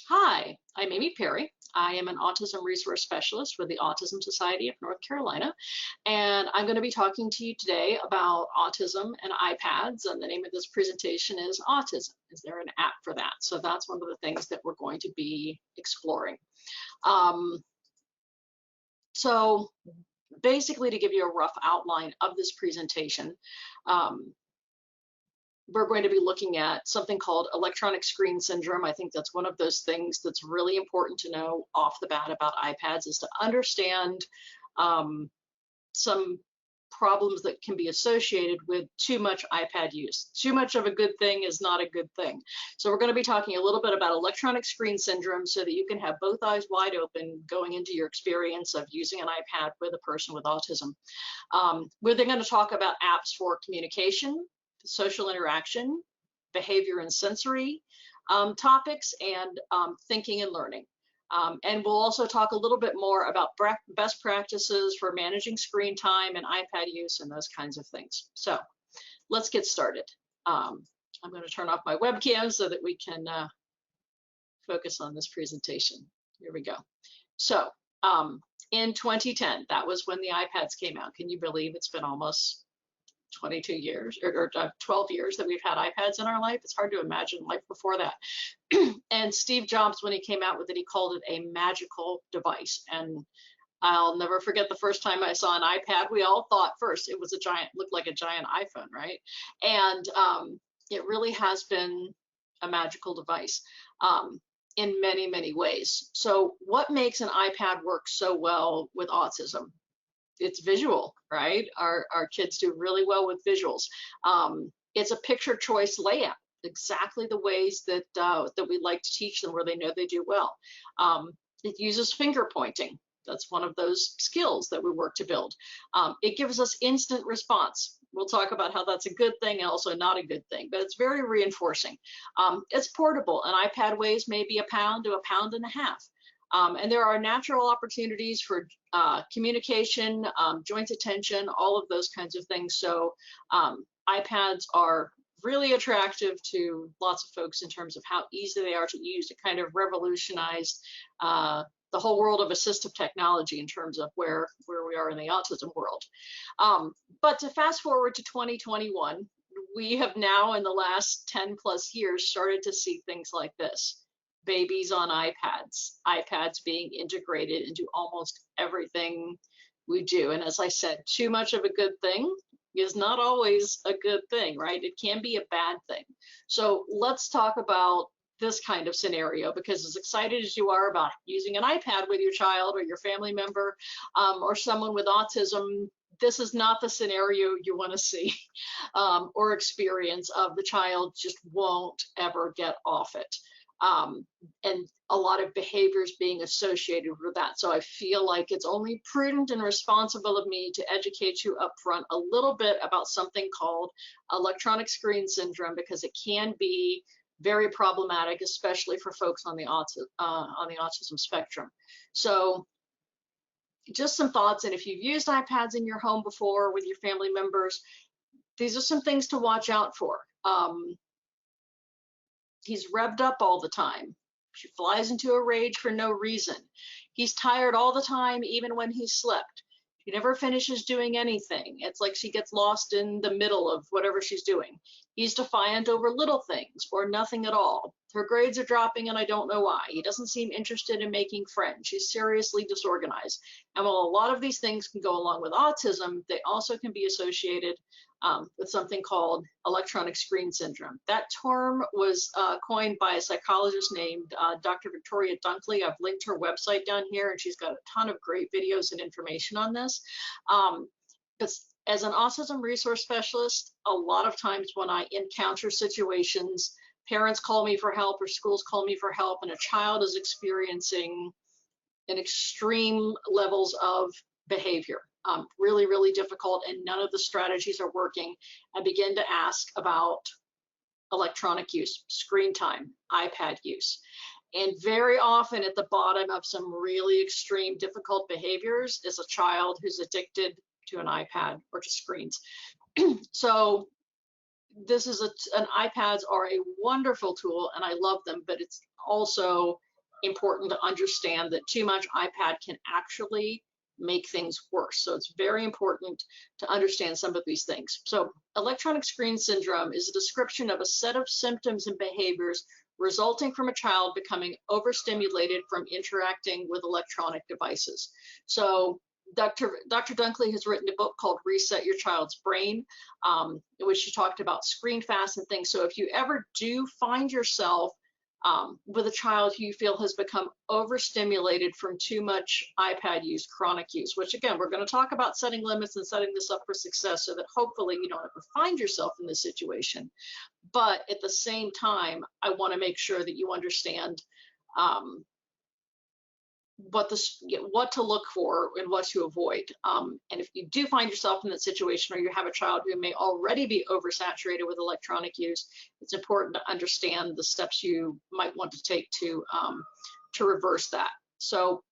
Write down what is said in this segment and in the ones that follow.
Hi, I'm Amy Perry. I am an autism resource specialist with the Autism Society of North Carolina, and I'm going to be talking to you today about autism and iPads, and the name of this presentation is Autism. Is there an app for that? So that's one of the things that we're going to be exploring. So basically, to give you a rough outline of this presentation, we're going to be looking at something called electronic screen syndrome. I think that's one of those things that's really important to know off the bat about iPads, is to understand some problems that can be associated with too much iPad use. Too much of a good thing is not a good thing. So we're going to be talking a little bit about electronic screen syndrome so that you can have both eyes wide open going into your experience of using an iPad with a person with autism. We're then going to talk about apps for communication, social interaction, behavior and sensory topics, and thinking and learning. And we'll also talk a little bit more about best practices for managing screen time and iPad use and those kinds of things. So let's get started. I'm going to turn off my webcam so that we can focus on this presentation. Here we go. So in 2010, that was when the iPads came out. Can you believe it's been almost 22 years or 12 years that we've had iPads in our life? It's hard to imagine life before that. And Steve Jobs, when he came out with it, he called it a magical device. And I'll never forget the first time I saw an iPad. We all thought first it was a giant, looked like a giant iPhone, right? And it really has been a magical device in many, many ways. So what makes an iPad work so well with autism? It's visual, right? Our kids do really well with visuals. It's a picture choice layout, exactly the ways that that we like to teach them, where they know they do well. It uses finger pointing. That's one of those skills that we work to build. It gives us instant response. We'll talk about how that's a good thing and also not a good thing, but it's very reinforcing. It's portable. An iPad weighs maybe a pound to a pound and a half. And there are natural opportunities for communication, joint attention, all of those kinds of things. So iPads are really attractive to lots of folks in terms of how easy they are to use. It kind of revolutionized the whole world of assistive technology in terms of where we are in the autism world. But to fast forward to 2021, we have now in the last 10 plus years started to see things like this. Babies on iPads, iPads being integrated into almost everything we do. And as I said, too much of a good thing is not always a good thing, right? It can be a bad thing. So let's talk about this kind of scenario, because as excited as you are about using an iPad with your child or your family member or someone with autism, this is not the scenario you want to see or experience of the child just won't ever get off it. And a lot of behaviors being associated with that. So I feel like it's only prudent and responsible of me to educate you up front a little bit about something called electronic screen syndrome, because it can be very problematic, especially for folks on the autism spectrum. So just some thoughts, and if you've used iPads in your home before with your family members, these are some things to watch out for. He's revved up all the time. She flies into a rage for no reason. He's tired all the time, even when he's slept. She never finishes doing anything. It's like she gets lost in the middle of whatever she's doing. He's defiant over little things or nothing at all. Her grades are dropping and I don't know why. He doesn't seem interested in making friends. She's seriously disorganized. And while a lot of these things can go along with autism, they also can be associated with something called electronic screen syndrome. That term was coined by a psychologist named Dr. Victoria Dunkley. I've linked her website down here, and she's got a ton of great videos and information on this. But as an autism resource specialist, a lot of times when I encounter situations, parents call me for help or schools call me for help, and a child is experiencing an extreme levels of behavior. Really, really difficult, and none of the strategies are working. I begin to ask about electronic use, screen time, iPad use. And very often at the bottom of some really extreme, difficult behaviors is a child who's addicted to an iPad or to screens. So this is iPads are a wonderful tool, and I love them, but it's also important to understand that too much iPad can actually make things worse. So it's very important to understand some of these things. So electronic screen syndrome is a description of a set of symptoms and behaviors resulting from a child becoming overstimulated from interacting with electronic devices. So Dr. Dunkley has written a book called Reset Your Child's Brain, in which she talked about screen fast and things. So if you ever do find yourself with a child who you feel has become overstimulated from too much iPad use, chronic use, which again, we're going to talk about setting limits and setting this up for success so that hopefully you don't ever find yourself in this situation. But at the same time, I want to make sure that you understand what to look for and what to avoid. And if you do find yourself in that situation, or you have a child who may already be oversaturated with electronic use, it's important to understand the steps you might want to take to reverse that. So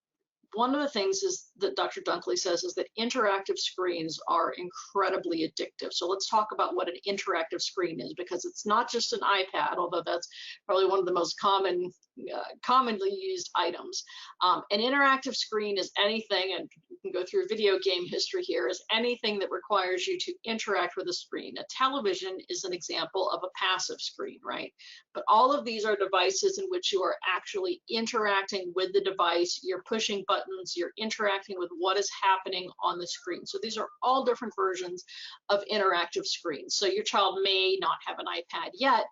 one of the things is that Dr. Dunkley says is that interactive screens are incredibly addictive. So let's talk about what an interactive screen is, because it's not just an iPad, although that's probably one of the most commonly used items. An interactive screen is anything, and you can go through video game history here, is anything that requires you to interact with a screen. A television is an example of a passive screen, right? But all of these are devices in which you are actually interacting with the device, you're pushing buttons, you're interacting with what is happening on the screen. So these are all different versions of interactive screens. So your child may not have an iPad yet,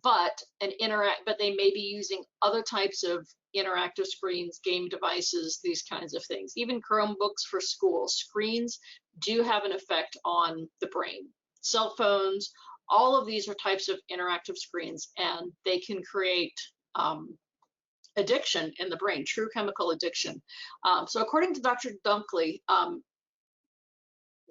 but they may be using other types of interactive screens, game devices, these kinds of things. Even Chromebooks for school. Screens do have an effect on the brain. Cell phones, all of these are types of interactive screens, and they can create addiction in the brain, true chemical addiction. So according to Dr. Dunkley,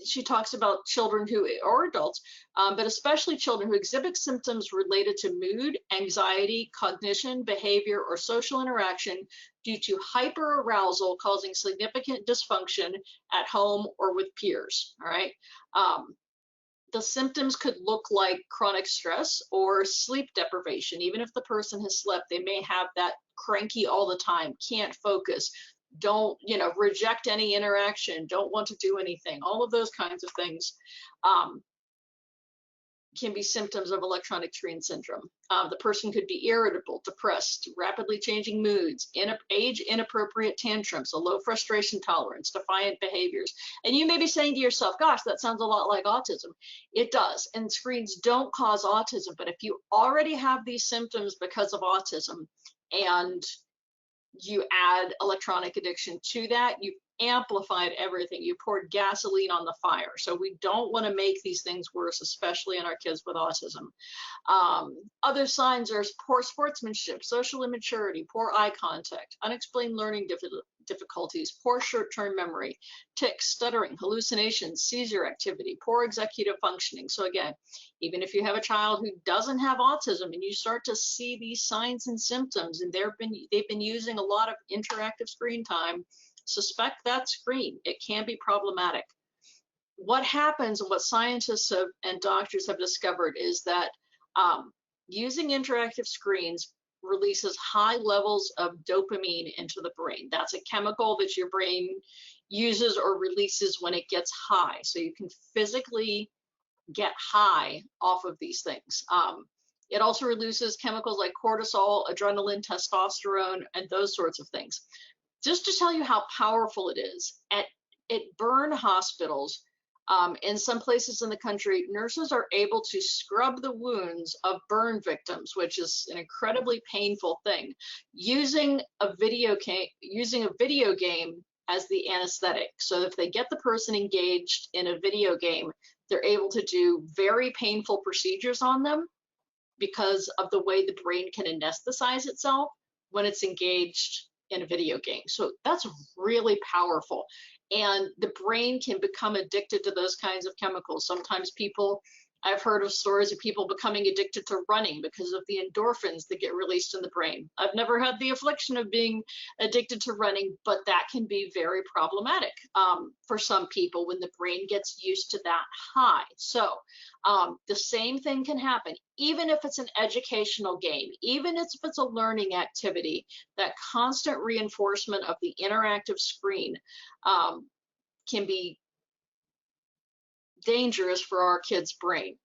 she talks about children who, or adults, but especially children who exhibit symptoms related to mood, anxiety, cognition, behavior, or social interaction due to hyperarousal causing significant dysfunction at home or with peers, all right? The symptoms could look like chronic stress or sleep deprivation. Even if the person has slept, they may have that cranky all the time, can't focus, don't, reject any interaction, don't want to do anything. All of those kinds of things can be symptoms of electronic screen syndrome. The person could be irritable, depressed, rapidly changing moods, age-inappropriate tantrums, a low frustration tolerance, defiant behaviors. And you may be saying to yourself, gosh, that sounds a lot like autism. It does, and screens don't cause autism, but if you already have these symptoms because of autism and you add electronic addiction to that, you amplified everything. You poured gasoline on the fire. So we don't want to make these things worse, especially in our kids with autism. Other signs are poor sportsmanship, social immaturity, poor eye contact, unexplained learning difficulties, poor short-term memory, tics, stuttering, hallucinations, seizure activity, poor executive functioning. So again, even if you have a child who doesn't have autism and you start to see these signs and symptoms and they've been using a lot of interactive screen time, suspect that screen. It can be problematic. What happens and what scientists and doctors have discovered is that using interactive screens releases high levels of dopamine into the brain. That's a chemical that your brain uses or releases when it gets high. So you can physically get high off of these things. It also releases chemicals like cortisol, adrenaline, testosterone, and those sorts of things. Just to tell you how powerful it is, at burn hospitals, in some places in the country, nurses are able to scrub the wounds of burn victims, which is an incredibly painful thing, using a video game as the anesthetic. So if they get the person engaged in a video game, they're able to do very painful procedures on them because of the way the brain can anesthetize itself when it's engaged in a video game. So that's really powerful. And the brain can become addicted to those kinds of chemicals. Sometimes people I've heard of stories of people becoming addicted to running because of the endorphins that get released in the brain. I've never had the affliction of being addicted to running, but that can be very problematic for some people when the brain gets used to that high. So the same thing can happen, even if it's an educational game, even if it's a learning activity. That constant reinforcement of the interactive screen can be dangerous for our kid's brain.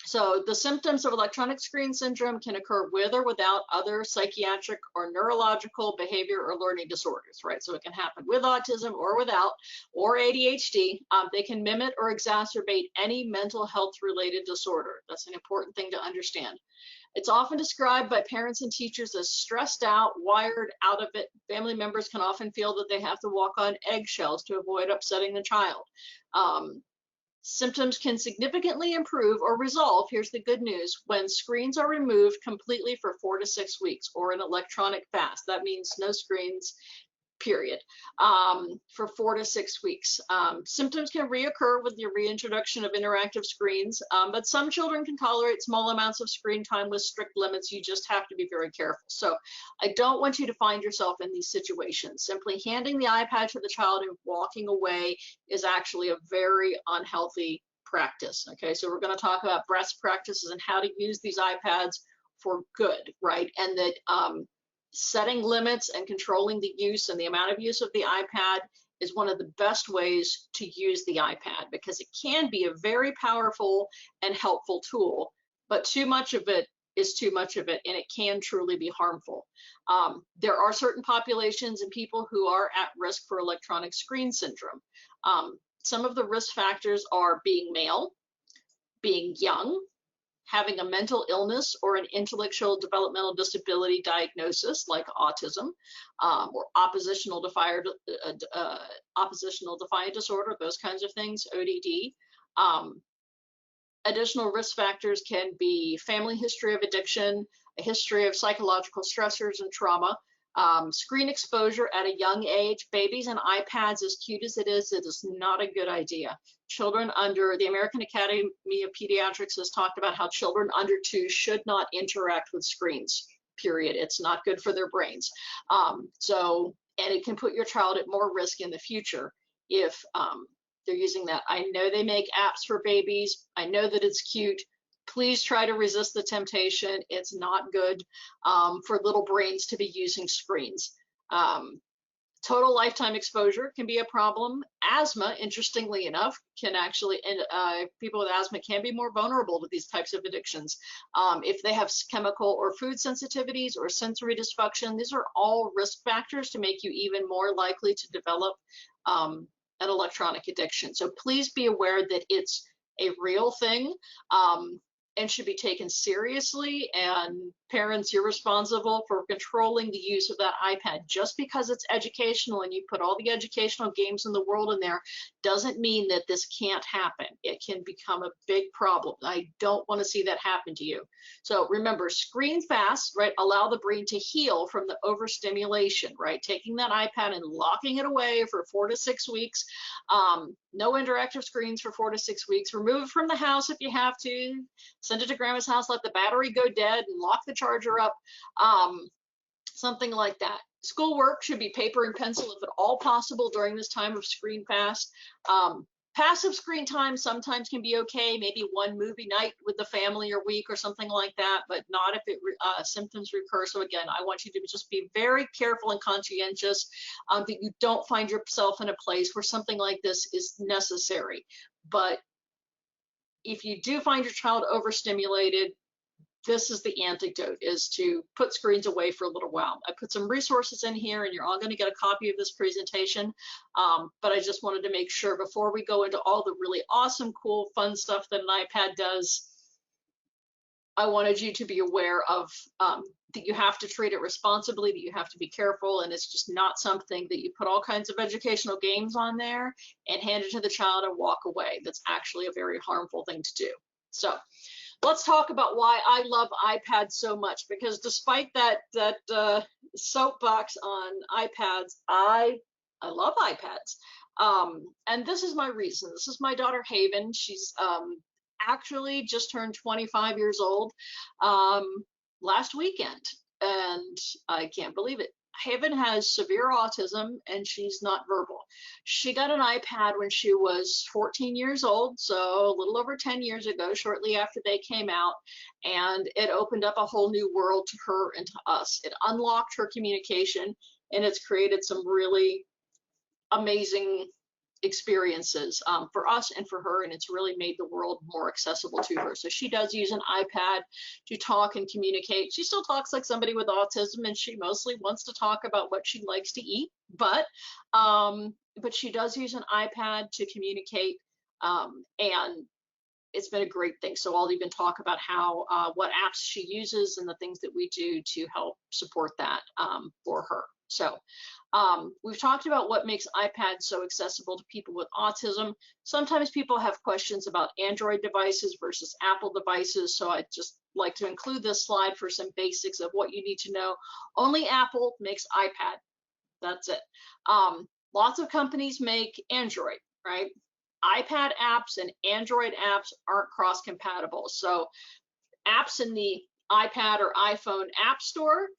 So the symptoms of electronic screen syndrome can occur with or without other psychiatric or neurological behavior or learning disorders, right? So it can happen with autism or without, or ADHD. They can mimic or exacerbate any mental health related disorder. That's an important thing to understand. It's often described by parents and teachers as stressed out, wired out of it. Family members can often feel that they have to walk on eggshells to avoid upsetting the child. Symptoms can significantly improve or resolve, here's the good news, when screens are removed completely for 4 to 6 weeks, or an electronic fast. That means no screens, period, for 4 to 6 weeks. Symptoms can reoccur with the reintroduction of interactive screens, but some children can tolerate small amounts of screen time with strict limits. You just have to be very careful. So I don't want you to find yourself in these situations. Simply handing the iPad to the child and walking away is actually a very unhealthy practice. Okay, so we're going to talk about best practices and how to use these iPads for good, right? And that setting limits and controlling the use and the amount of use of the iPad is one of the best ways to use the iPad, because it can be a very powerful and helpful tool, but too much of it is too much of it, and it can truly be harmful. There are certain populations and people who are at risk for electronic screen syndrome. Some of the risk factors are being male, being young, having a mental illness or an intellectual developmental disability diagnosis like autism, or oppositional defiant disorder, those kinds of things, ODD. Additional risk factors can be family history of addiction, a history of psychological stressors and trauma, screen exposure at a young age. Babies and iPads, as cute as it is not a good idea. Children under, the American Academy of Pediatrics has talked about how children under 2 should not interact with screens, period. It's not good for their brains. And it can put your child at more risk in the future if they're using that. I know they make apps for babies. I know that it's cute. Please try to resist the temptation. It's not good for little brains to be using screens. Total lifetime exposure can be a problem. Asthma, interestingly enough, can actually, and people with asthma can be more vulnerable to these types of addictions. If they have chemical or food sensitivities or sensory dysfunction, these are all risk factors to make you even more likely to develop an electronic addiction. So please be aware that it's a real thing and should be taken seriously, and parents, you're responsible for controlling the use of that iPad. Just because it's educational and you put all the educational games in the world in there doesn't mean that this can't happen. It can become a big problem. I don't want to see that happen to you. So remember, screen fast, right? Allow the brain to heal from the overstimulation, right? Taking that iPad and locking it away for 4 to 6 weeks. No interactive screens for 4 to 6 weeks. Remove it from the house if you have to. Send it to grandma's house, let the battery go dead, and lock the charger up. Something like that. Schoolwork should be paper and pencil if at all possible during this time of screen fast. Passive screen time sometimes can be okay, maybe one movie night with the family or week or something like that, but not if it symptoms recur. So again, I want you to just be very careful and conscientious that you don't find yourself in a place where something like this is necessary. But if you do find your child overstimulated, this is the antidote, is to put screens away for a little while. I put some resources in here, and you're all going to get a copy of this presentation. But I just wanted to make sure before we go into all the really awesome, cool, fun stuff that an iPad does, I wanted you to be aware of that you have to treat it responsibly, that you have to be careful, and it's just not something that you put all kinds of educational games on there and hand it to the child and walk away. That's actually a very harmful thing to do. So let's talk about why I love iPads so much, because despite that soapbox on iPads, I love iPads. And this is my reason. This is my daughter Haven. She's actually just turned 25 years old last weekend, and I can't believe it. Haven has severe autism and she's not verbal. She got an iPad when she was 14 years old, so a little over 10 years ago, shortly after they came out, and it opened up a whole new world to her and to us. It unlocked her communication, and it's created some really amazing experiences for us and for her, and it's really made the world more accessible to her. So she does use an iPad to talk and communicate. She still talks like somebody with autism, and she mostly wants to talk about what she likes to eat, but she does use an iPad to communicate, and it's been a great thing. So I'll even talk about how what apps she uses and the things that we do to help support that for her. So we've talked about what makes iPads so accessible to people with autism. Sometimes people have questions about Android devices versus Apple devices, so I'd just like to include this slide for some basics of what you need to know. Only Apple makes iPad. That's it. Lots of companies make Android, right? iPad apps and Android apps aren't cross-compatible. So apps in the iPad or iPhone app store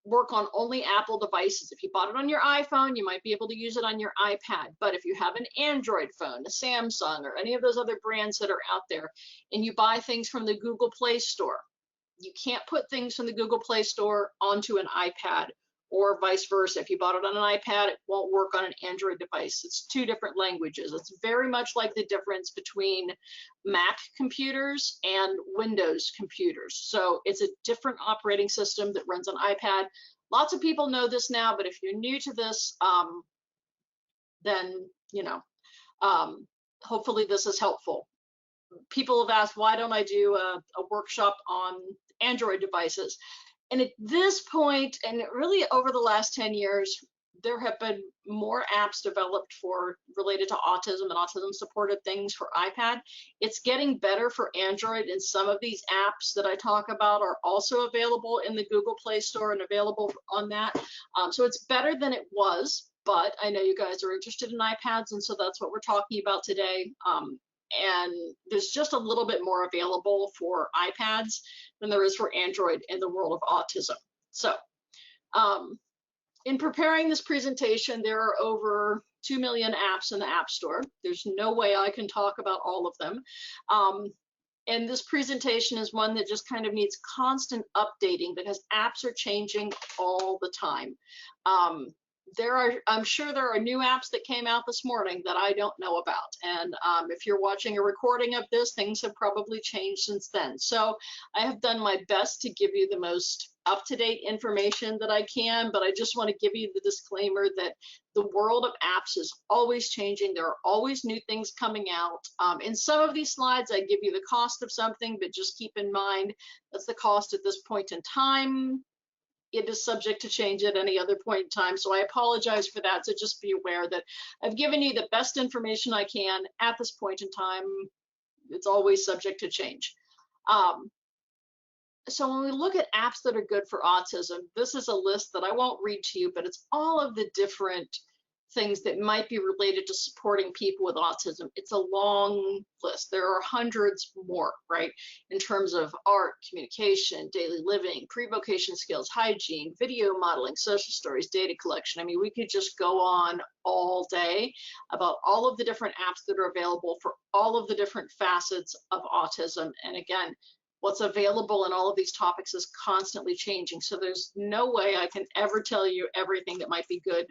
work on only Apple devices. If you bought it on your iPhone, you might be able to use it on your iPad. But if you have an Android phone, a Samsung, or any of those other brands that are out there, and you buy things from the Google Play Store, you can't put things from the Google Play Store onto an iPad, or vice versa. If you bought it on an iPad, it won't work on an Android device. It's two different languages. It's very much like the difference between Mac computers and Windows computers. So it's a different operating system that runs on iPad. Lots of people know this now, but if you're new to this, then, you know, hopefully this is helpful. People have asked, why don't I do a workshop on Android devices? And at this point, and really over the last 10 years, there have been more apps developed related to autism and autism supported things for iPad. It's getting better for Android, and some of these apps that I talk about are also available in the Google Play Store and available on that. So it's better than it was, but I know you guys are interested in iPads, and so that's what we're talking about today. And there's just a little bit more available for iPads than there is for Android in the world of autism. So in preparing this presentation, there are over 2 million apps in the App Store. There's no way I can talk about all of them. And this presentation is one that just kind of needs constant updating because apps are changing all the time. I'm sure there are new apps that came out this morning that I don't know about. And if you're watching a recording of this, things have probably changed since then. So I have done my best to give you the most up-to-date information that I can, but I just want to give you the disclaimer that the world of apps is always changing. There are always new things coming out. In some of these slides, I give you the cost of something, but just keep in mind that's the cost at this point in time. It is subject to change at any other point in time, so I apologize for that. So just be aware that I've given you the best information I can at this point in time. It's always subject to change. So when we look at apps that are good for autism, this is a list that I won't read to you, but it's all of the different things that might be related to supporting people with autism. It's a long list. There are hundreds more, right? In terms of art, communication, daily living, pre-vocation skills, hygiene, video modeling, social stories, data collection. I mean, we could just go on all day about all of the different apps that are available for all of the different facets of autism. And again, what's available in all of these topics is constantly changing. So there's no way I can ever tell you everything that might be good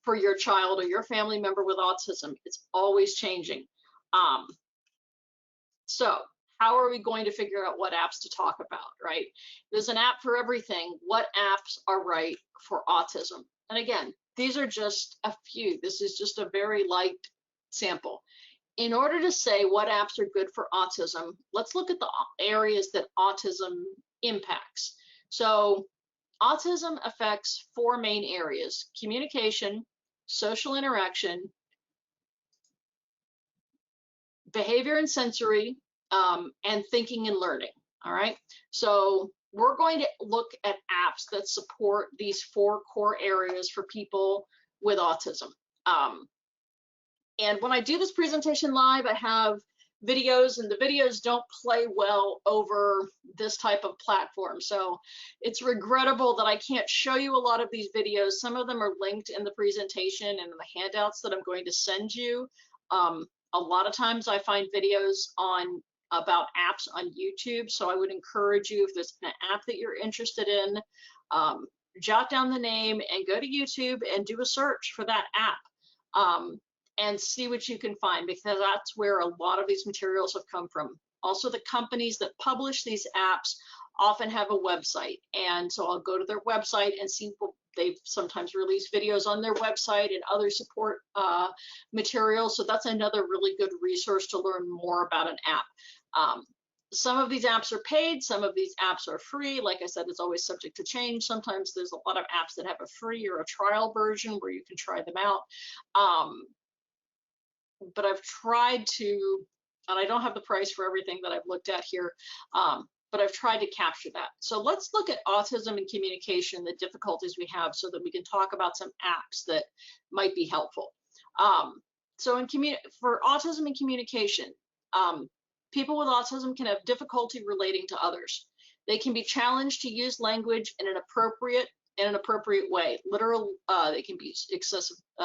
for your child or your family member with autism. It's always changing. So how are we going to figure out what apps to talk about, right? There's an app for everything. What apps are right for autism? And again, these are just a few. This is just a very light sample. In order to say what apps are good for autism, let's look at the areas that autism impacts. So autism affects 4 main areas: communication, social interaction, behavior and sensory, and thinking and learning. All right, so we're going to look at apps that support these 4 core areas for people with autism. And when I do this presentation live, I have videos, and the videos don't play well over this type of platform. So it's regrettable that I can't show you a lot of these videos. Some of them are linked in the presentation and in the handouts that I'm going to send you. A lot of times I find videos on about apps on YouTube, so I would encourage you, if there's an app that you're interested in, jot down the name and go to YouTube and do a search for that app, and see what you can find, because that's where a lot of these materials have come from. Also, the companies that publish these apps often have a website, and so I'll go to their website and see what they've sometimes released videos on their website and other support materials. So that's another really good resource to learn more about an app. Some of these apps are paid, some of these apps are free. Like I said, it's always subject to change. Sometimes there's a lot of apps that have a free or a trial version where you can try them out. But I've tried to, and I don't have the price for everything that I've looked at here, but I've tried to capture that. So let's look at autism and communication, the difficulties we have, so that we can talk about some apps that might be helpful. So for autism and communication, people with autism can have difficulty relating to others. They can be challenged to use language in an appropriate way. Literal, they can be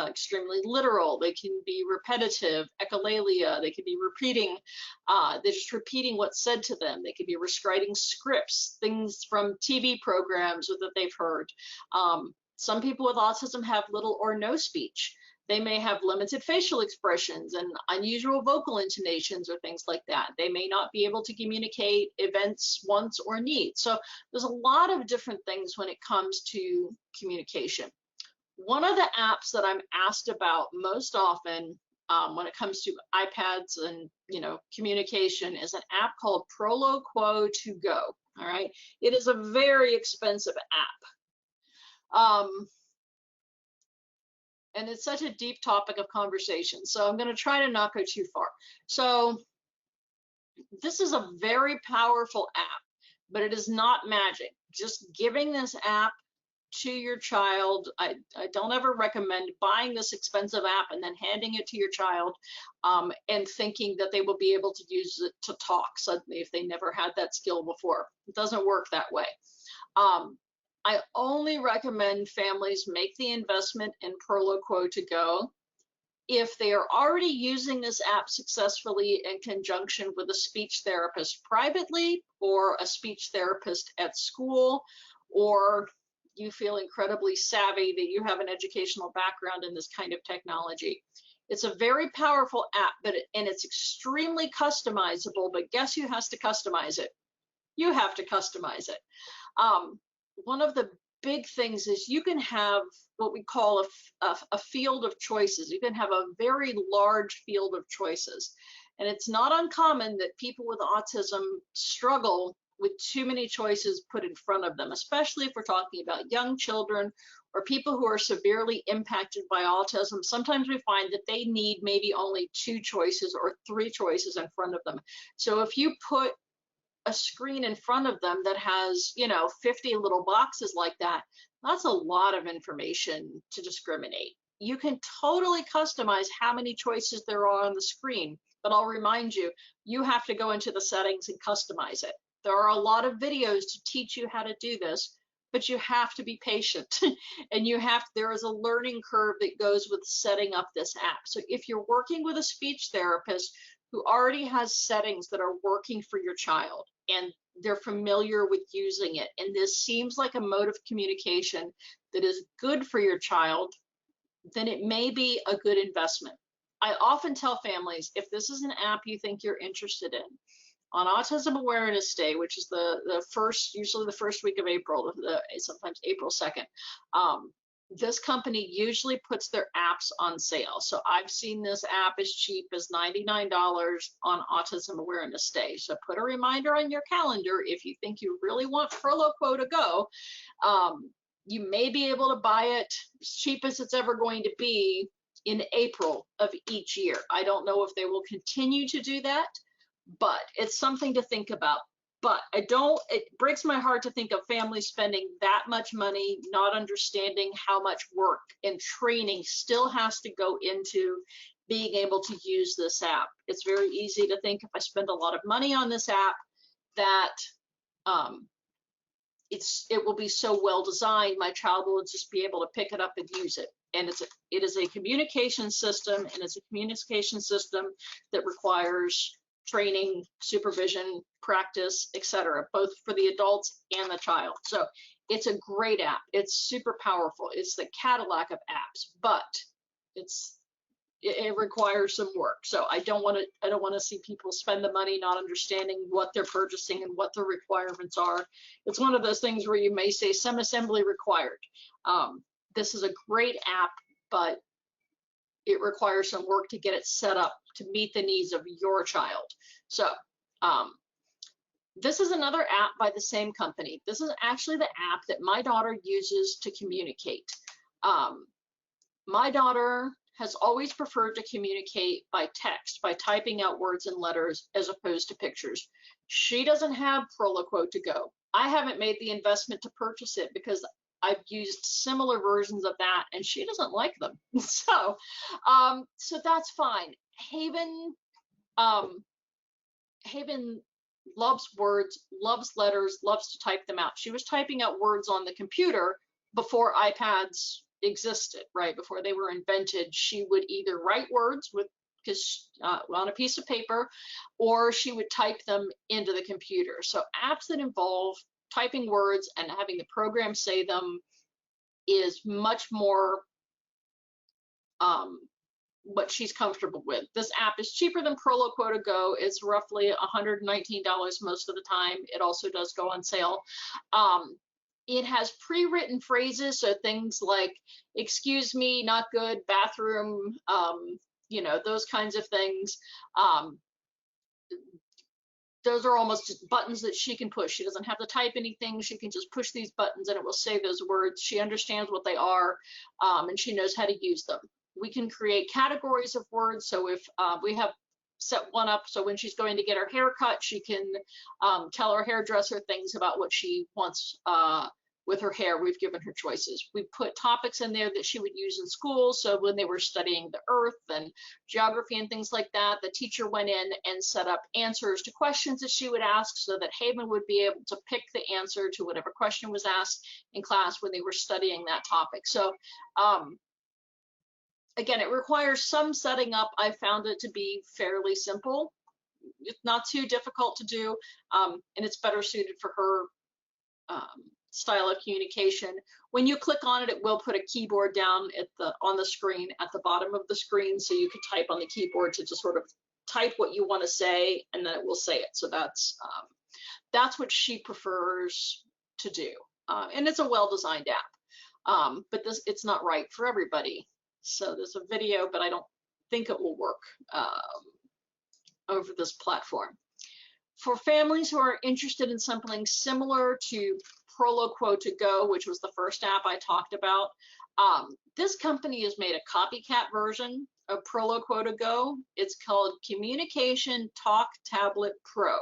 extremely literal. They can be repetitive, echolalia. They can be repeating. They're just repeating what's said to them. They could be reciting scripts, things from TV programs that they've heard. Some people with autism have little or no speech. They may have limited facial expressions and unusual vocal intonations or things like that. They may not be able to communicate events, wants, or needs. So there's a lot of different things when it comes to communication. One of the apps that I'm asked about most often when it comes to iPads and communication is an app called Proloquo to Go. All right, it is a very expensive app. And it's such a deep topic of conversation, so I'm going to try to not go too far. So this is a very powerful app, but it is not magic. Just giving this app to your child, I don't ever recommend buying this expensive app and then handing it to your child and thinking that they will be able to use it to talk suddenly if they never had that skill before. It doesn't work that way. I only recommend families make the investment in Proloquo to Go if they are already using this app successfully in conjunction with a speech therapist privately, or a speech therapist at school, or you feel incredibly savvy that you have an educational background in this kind of technology. It's a very powerful app, and it's extremely customizable, but guess who has to customize it? You have to customize it. One of the big things is you can have what we call a field of choices. You can have a very large field of choices. And it's not uncommon that people with autism struggle with too many choices put in front of them, especially if we're talking about young children or people who are severely impacted by autism. Sometimes we find that they need maybe only 2 choices or 3 choices in front of them. So if you put a screen in front of them that has 50 little boxes like that, that's a lot of information to discriminate. You can totally customize how many choices there are on the screen, but I'll remind you, you have to go into the settings and customize it. There are a lot of videos to teach you how to do this, but you have to be patient and there is a learning curve that goes with setting up this app. So if you're working with a speech therapist who already has settings that are working for your child and they're familiar with using it, and this seems like a mode of communication that is good for your child, then it may be a good investment. I often tell families, if this is an app you think you're interested in, on Autism Awareness Day, which is usually the first week of April, sometimes April 2nd, this company usually puts their apps on sale. So I've seen this app as cheap as $99 on Autism Awareness Day. So put a reminder on your calendar if you think you really want Proloquo to go. You may be able to buy it as cheap as it's ever going to be in April of each year. I don't know if they will continue to do that, but it's something to think about. But it breaks my heart to think of families spending that much money, not understanding how much work and training still has to go into being able to use this app. It's very easy to think if I spend a lot of money on this app that it will be so well designed, my child will just be able to pick it up and use it. And it is a communication system, and it's a communication system that requires training, supervision, practice, etc., both for the adults and the child. So it's a great app. It's super powerful. It's the Cadillac of apps, but it requires some work. So I don't want to see people spend the money not understanding what they're purchasing and what the requirements are. It's one of those things where you may say some assembly required. This is a great app, but it requires some work to get it set up to meet the needs of your child. So this is another app by the same company. This is actually the app that my daughter uses to communicate. My daughter has always preferred to communicate by text, by typing out words and letters as opposed to pictures. She doesn't have Proloquo to go. I haven't made the investment to purchase it because I've used similar versions of that and she doesn't like them. So that's fine. Haven loves words, loves letters, loves to type them out. She was typing out words on the computer before iPads existed, right? Before they were invented. She would either write words on a piece of paper, or she would type them into the computer. So apps that involve typing words and having the program say them is much more what she's comfortable with. This app is cheaper than Proloquo to go. It's roughly $119 most of the time. It also does go on sale. It has pre-written phrases, so things like "excuse me," "not good," "bathroom," those kinds of things. Those are almost just buttons that she can push. She doesn't have to type anything. She can just push these buttons and it will say those words. She understands what they are, and she knows how to use them. We can create categories of words. So if we have set one up, so when she's going to get her hair cut, she can tell her hairdresser things about what she wants with her hair. We've given her choices. We put topics in there that she would use in school. So when they were studying the earth and geography and things like that, the teacher went in and set up answers to questions that she would ask so that Haven would be able to pick the answer to whatever question was asked in class when they were studying that topic. So again, it requires some setting up. I found it to be fairly simple. It's not too difficult to do, and it's better suited for her style of communication. When you click on it, it will put a keyboard down on the screen at the bottom of the screen, so you can type on the keyboard to just sort of type what you want to say, and then it will say it. So that's what she prefers to do, and it's a well-designed app. But it's not right for everybody. So there's a video, but I don't think it will work over this platform. For families who are interested in something similar to Proloquo to go, which was the first app I talked about, this company has made a copycat version of Proloquo to go. It's called Communication Talk Tablet Pro.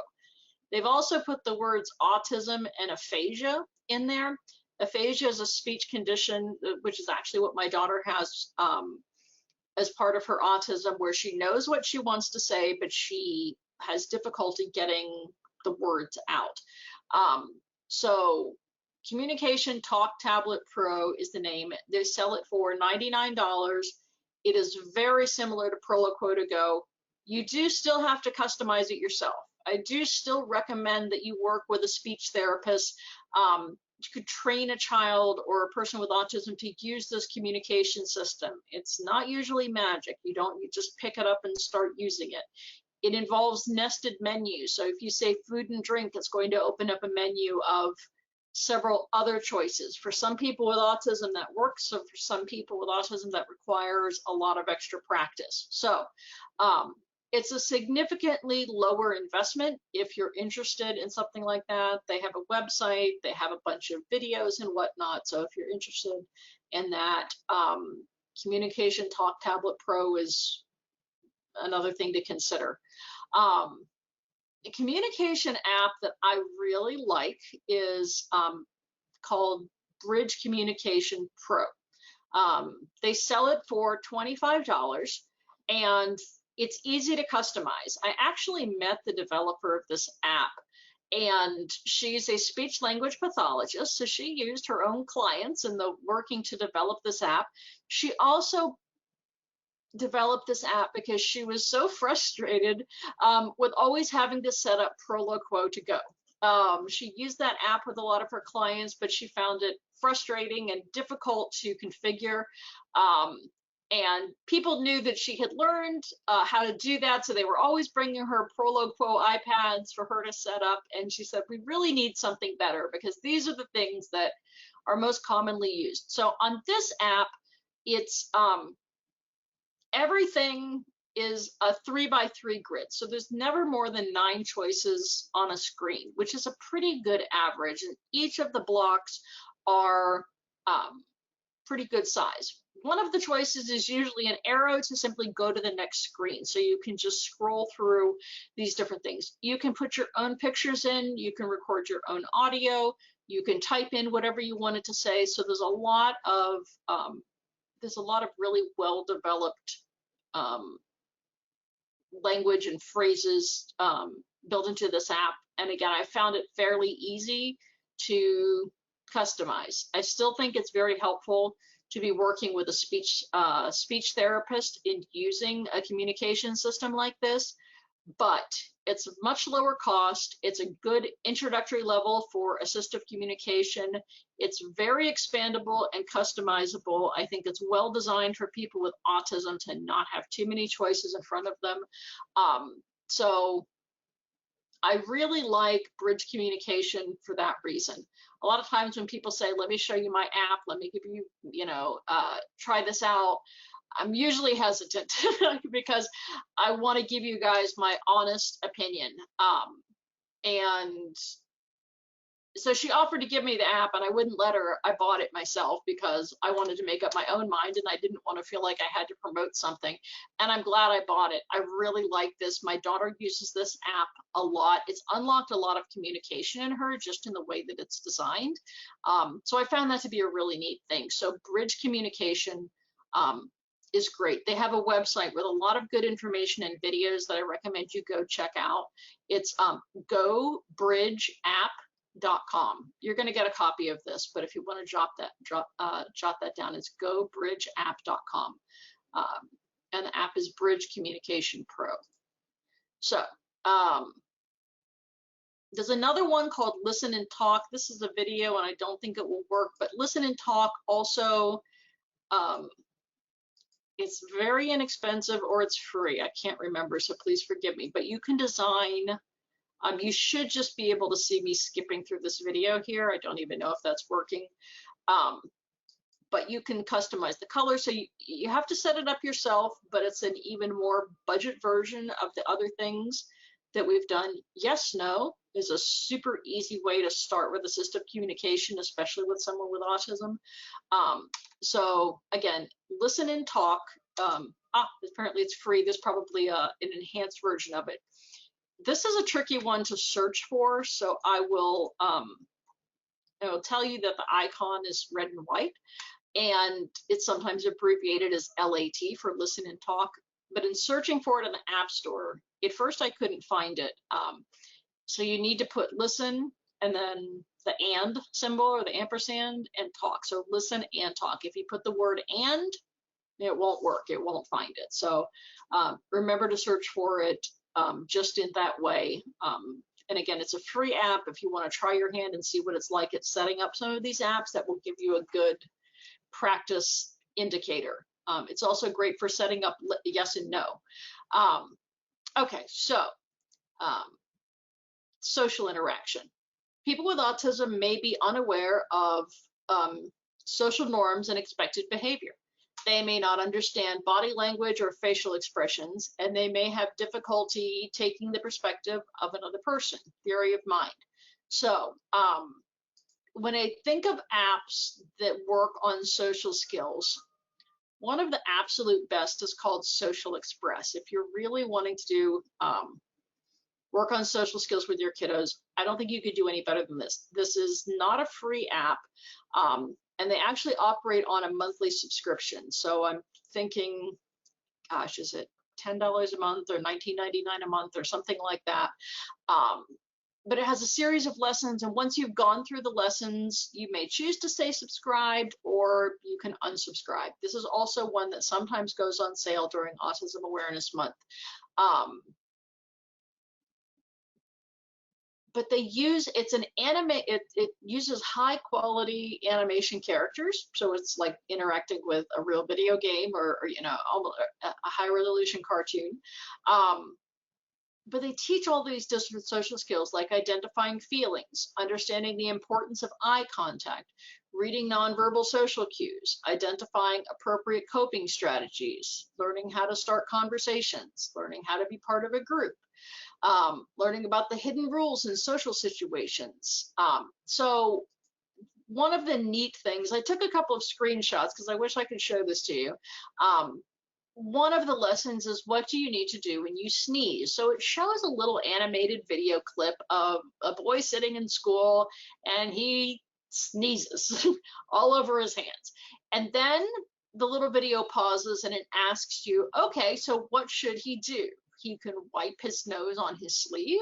They've also put the words autism and aphasia in there. Aphasia is a speech condition, which is actually what my daughter has as part of her autism, where she knows what she wants to say, but she has difficulty getting the words out. So Communication Talk Tablet Pro is the name. They sell it for $99. It is very similar to Proloquo to go. You do still have to customize it yourself. I do still recommend that you work with a speech therapist. You could train a child or a person with autism to use this communication system. It's not usually magic. You just pick it up and start using it. It involves nested menus. So if you say food and drink, it's going to open up a menu of several other choices. For some people with autism that works. So for some people with autism that requires a lot of extra practice. So it's a significantly lower investment if you're interested in something like that. They have a website, they have a bunch of videos and whatnot. So if you're interested in that, Communication Talk Tablet Pro is another thing to consider. The communication app that I really like is called Bridge Communication Pro. They sell it for $25. and it's easy to customize. I actually met the developer of this app, and she's a speech language pathologist, so she used her own clients in the working to develop this app. She also developed this app because she was so frustrated with always having to set up Proloquo to go. She used that app with a lot of her clients, but she found it frustrating and difficult to configure. And people knew that she had learned how to do that, so they were always bringing her Proloquo iPads for her to set up. And she said, we really need something better because these are the things that are most commonly used. So on this app, it's everything is a 3x3 grid. So there's never more than 9 choices on a screen, which is a pretty good average. And each of the blocks are pretty good size. One of the choices is usually an arrow to simply go to the next screen. So you can just scroll through these different things. You can put your own pictures in, you can record your own audio, you can type in whatever you wanted to say. So there's a lot of really well-developed language and phrases built into this app. And again, I found it fairly easy to customize. I still think it's very helpful to be working with a speech therapist in using a communication system like this, but it's much lower cost. It's a good introductory level for assistive communication. It's very expandable and customizable. I think it's well designed for people with autism to not have too many choices in front of them. So I really like Bridge Communication for that reason. A lot of times when people say, let me show you my app, let me give you, try this out, I'm usually hesitant because I want to give you guys my honest opinion. And so she offered to give me the app and I wouldn't let her. I bought it myself because I wanted to make up my own mind and I didn't want to feel like I had to promote something. And I'm glad I bought it. I really like this. My daughter uses this app a lot. It's unlocked a lot of communication in her just in the way that it's designed. So I found that to be a really neat thing. So Bridge Communication is great. They have a website with a lot of good information and videos that I recommend you go check out. It's gobridgeapp.com. You're going to get a copy of this, but if you want to jot that down, it's gobridgeapp.com. And the app is Bridge Communication Pro. So there's another one called Listen and Talk. This is a video and I don't think it will work, but Listen and Talk also, it's very inexpensive or it's free. I can't remember, so please forgive me, but you can design. You should just be able to see me skipping through this video here. I don't even know if that's working. But you can customize the color. So you have to set it up yourself, but it's an even more budget version of the other things that we've done. Yes, no is a super easy way to start with assistive communication, especially with someone with autism. So again, Listen and Talk. Apparently it's free. There's probably an enhanced version of it. This is a tricky one to search for, so I will tell you that the icon is red and white, and it's sometimes abbreviated as LAT for Listen and Talk. But in searching for it in the App Store, at first I couldn't find it. So you need to put listen and then the and symbol or the ampersand and talk. So listen and talk. If you put the word and, it won't work. It won't find it. So remember to search for it just in that way. And again, it's a free app. If you want to try your hand and see what it's like at setting up some of these apps, that will give you a good practice indicator. It's also great for setting up yes and no. Okay, so social interaction. People with autism may be unaware of social norms and expected behavior. They may not understand body language or facial expressions, and they may have difficulty taking the perspective of another person, theory of mind. So when I think of apps that work on social skills, one of the absolute best is called Social Express. If you're really wanting to do work on social skills with your kiddos, I don't think you could do any better than this. This is not a free app, and they actually operate on a monthly subscription. So I'm thinking, gosh, is it $10 a month or $19.99 a month or something like that. But it has a series of lessons, and once you've gone through the lessons, you may choose to stay subscribed or you can unsubscribe. This is also one that sometimes goes on sale during Autism Awareness Month. But they use, it's an anime, it uses high quality animation characters, so it's like interacting with a real video game or you know, a high resolution cartoon. But they teach all these different social skills like identifying feelings, understanding the importance of eye contact, reading nonverbal social cues, identifying appropriate coping strategies, learning how to start conversations, learning how to be part of a group, learning about the hidden rules in social situations. So one of the neat things, I took a couple of screenshots because I wish I could show this to you. One of the lessons is, what do you need to do when you sneeze? So it shows a little animated video clip of a boy sitting in school and he sneezes all over his hands. And then the little video pauses and it asks you, okay, so what should he do? He can wipe his nose on his sleeve,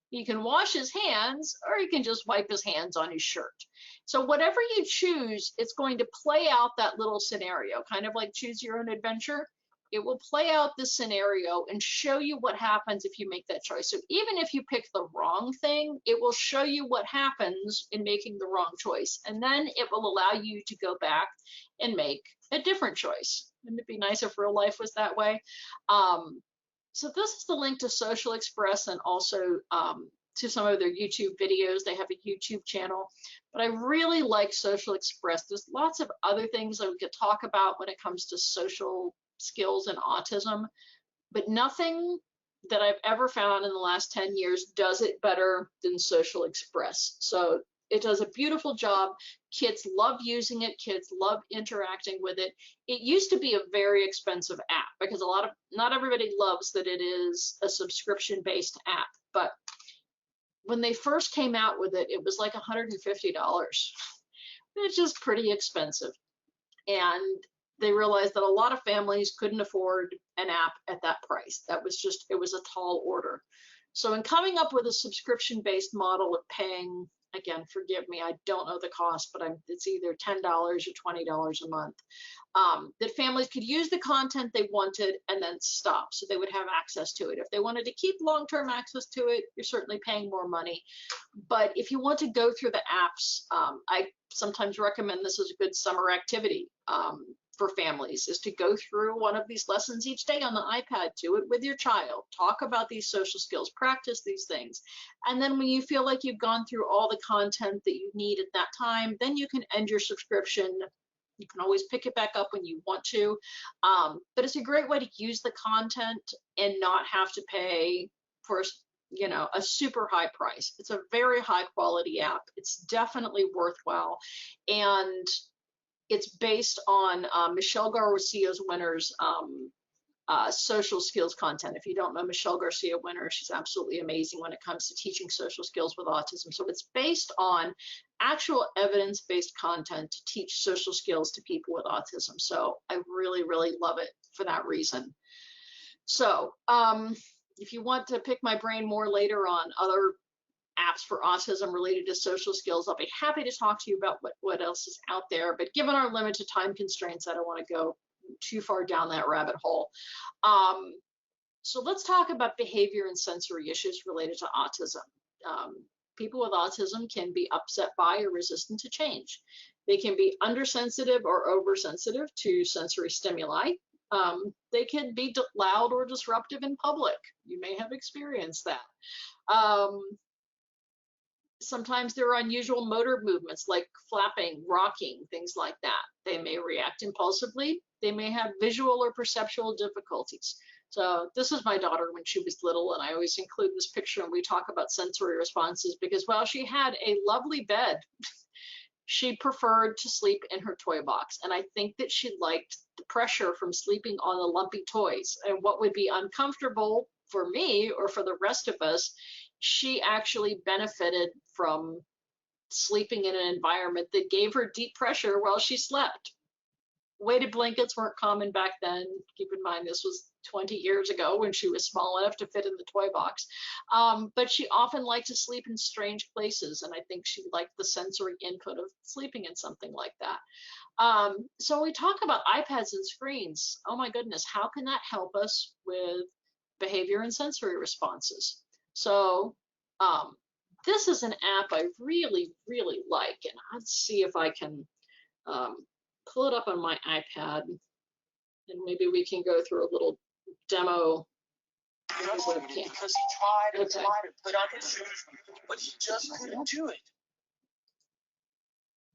he can wash his hands, or he can just wipe his hands on his shirt. So whatever you choose, it's going to play out that little scenario, kind of like choose your own adventure. It will play out this scenario and show you what happens if you make that choice. So even if you pick the wrong thing, it will show you what happens in making the wrong choice. And then it will allow you to go back and make a different choice. Wouldn't it be nice if real life was that way? So this is the link to Social Express and also to some of their YouTube videos. They have a YouTube channel, but I really like Social Express. There's lots of other things that we could talk about when it comes to social skills and autism, but nothing that I've ever found in the last 10 years does it better than Social Express. So it does a beautiful job. Kids love using it. Kids love interacting with it. It used to be a very expensive app because not everybody loves that it is a subscription-based app. But when they first came out with it, it was like $150. It's just pretty expensive. And they realized that a lot of families couldn't afford an app at that price. That was just, it was a tall order. So in coming up with a subscription-based model of paying, again, forgive me, I don't know the cost, but it's either $10 or $20 a month, that families could use the content they wanted and then stop. So they would have access to it. If they wanted to keep long-term access to it, you're certainly paying more money. But if you want to go through the apps, I sometimes recommend this as a good summer activity for families, is to go through one of these lessons each day on the iPad, do it with your child, talk about these social skills, practice these things. And then when you feel like you've gone through all the content that you need at that time, then you can end your subscription. You can always pick it back up when you want to. But it's a great way to use the content and not have to pay for, you know, a super high price. It's a very high quality app. It's definitely worthwhile. And it's based on Michelle Garcia's Winner's social skills content. If you don't know Michelle Garcia Winner, she's absolutely amazing when it comes to teaching social skills with autism. So it's based on actual evidence-based content to teach social skills to people with autism. So I really, really love it for that reason. So if you want to pick my brain more later on other apps for autism related to social skills, I'll be happy to talk to you about what else is out there. But given our limited time constraints, I don't want to go too far down that rabbit hole. So let's talk about behavior and sensory issues related to autism. People with autism can be upset by or resistant to change. They can be undersensitive or oversensitive to sensory stimuli. They can be loud or disruptive in public. You may have experienced that. Sometimes there are unusual motor movements like flapping, rocking, things like that. They may react impulsively. They may have visual or perceptual difficulties. So this is my daughter when she was little, and I always include this picture when we talk about sensory responses because while she had a lovely bed, she preferred to sleep in her toy box. And I think that she liked the pressure from sleeping on the lumpy toys. And what would be uncomfortable for me or for the rest of us, she actually benefited from sleeping in an environment that gave her deep pressure while she slept. weighted blankets weren't common back then. Keep in mind, this was 20 years ago when she was small enough to fit in the toy box. But she often liked to sleep in strange places, and I think she liked the sensory input of sleeping in something like that. So we talk about iPads and screens. Oh my goodness, how can that help us with behavior and sensory responses? So this is an app I really, really like, and let's see if I can pull it up on my iPad, and maybe we can go through a little demo. Because he tried and tried to put on his shoes, but he just couldn't do it.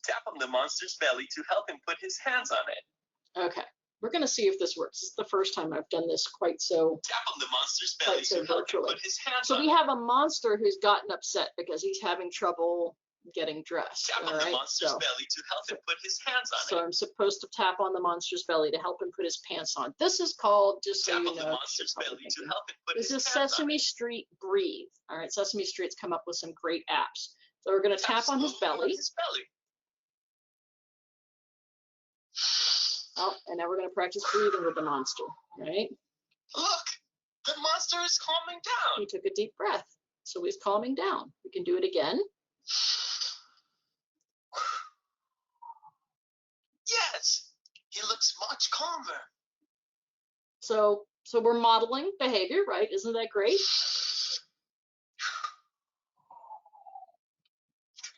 Tap on the monster's belly to help him put his hands on it. Okay, we're going to see if this works. This is the first time I've done this quite so. Tap on the monster's belly to help him put his hands So on it. we have a monster who's gotten upset because he's having trouble getting dressed. Tap on the monster's belly to help him put his hands on it. So I'm supposed to tap on the monster's belly to help him put his pants on. This is called, just so tap you on know, the monster's belly to help him put this his is hands Sesame on it. Street Breathe. All right, Sesame Street's come up with some great apps. So we're going to tap on his belly. Oh, and now we're going to practice breathing with the monster, right? Look, the monster is calming down. He took a deep breath, so he's calming down. We can do it again. Yes, he looks much calmer. So we're modeling behavior, right? Isn't that great?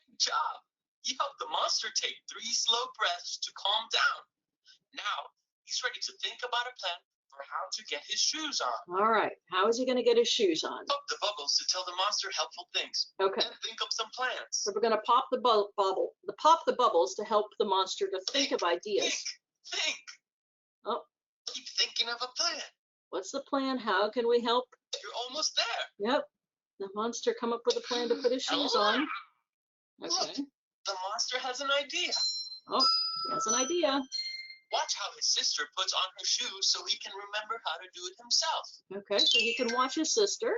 Good job. You helped the monster take 3 slow breaths to calm down. Now, he's ready to think about a plan for how to get his shoes on. All right. How is he going to get his shoes on? Pop the bubbles to tell the monster helpful things. Okay. And think of some plans. So we're going to pop the bubbles to help the monster to think of ideas. Think. Oh. Keep thinking of a plan. What's the plan? How can we help? You're almost there. Yep. The monster come up with a plan to put his shoes on. Okay. Look, the monster has an idea. Oh, he has an idea. Watch how his sister puts on her shoes so he can remember how to do it himself. Okay, so he can watch his sister.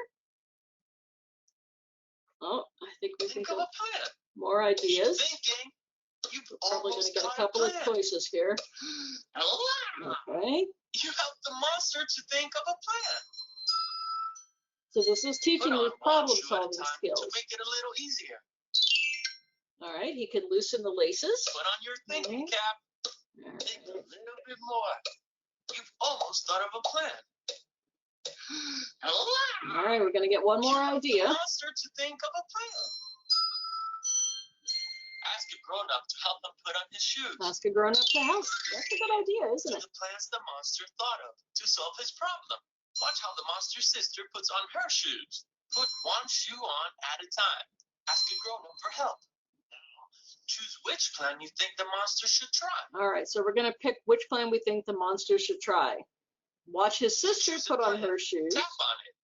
Oh, I think we Think can of a plan. More ideas. Keep thinking. You've Probably going to get a got couple of plan. choices here. Okay. You help the monster to think of a plan. So this is teaching Put on his one problem shoe at a solving time skills. to make it a little easier. All right, he can loosen the laces. Put on your thinking cap. Think a little bit more. You've almost thought of a plan. All right, we're going to get one more idea. The monster to think of a plan. Ask a grown-up to help him put on his shoes. Ask a grown-up to help. That's a good idea, isn't it? The plans the monster thought of to solve his problem. Watch how the monster's sister puts on her shoes. Put one shoe on at a time. Ask a grown-up for help. Now, choose which plan you think the monster should try. All right, so we're going to pick which plan we think the monster should try. Watch his sister put on her shoes. Tap on it.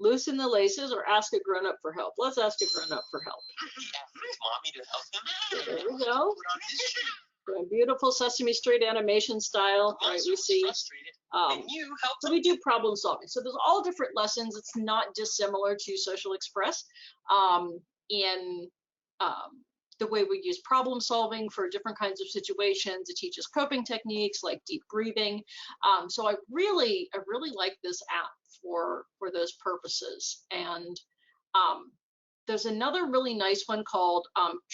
Loosen the laces, or ask a grown-up for help. Let's ask a grown-up for help. Ask mommy to help him. There we go. Put on his shoes. A beautiful Sesame Street animation style, right? We see. And you help So we do problem solving. So there's all different lessons. It's not dissimilar to Social Express in the way we use problem solving for different kinds of situations. It teaches coping techniques like deep breathing. So I really like this app for those purposes. And there's another really nice one called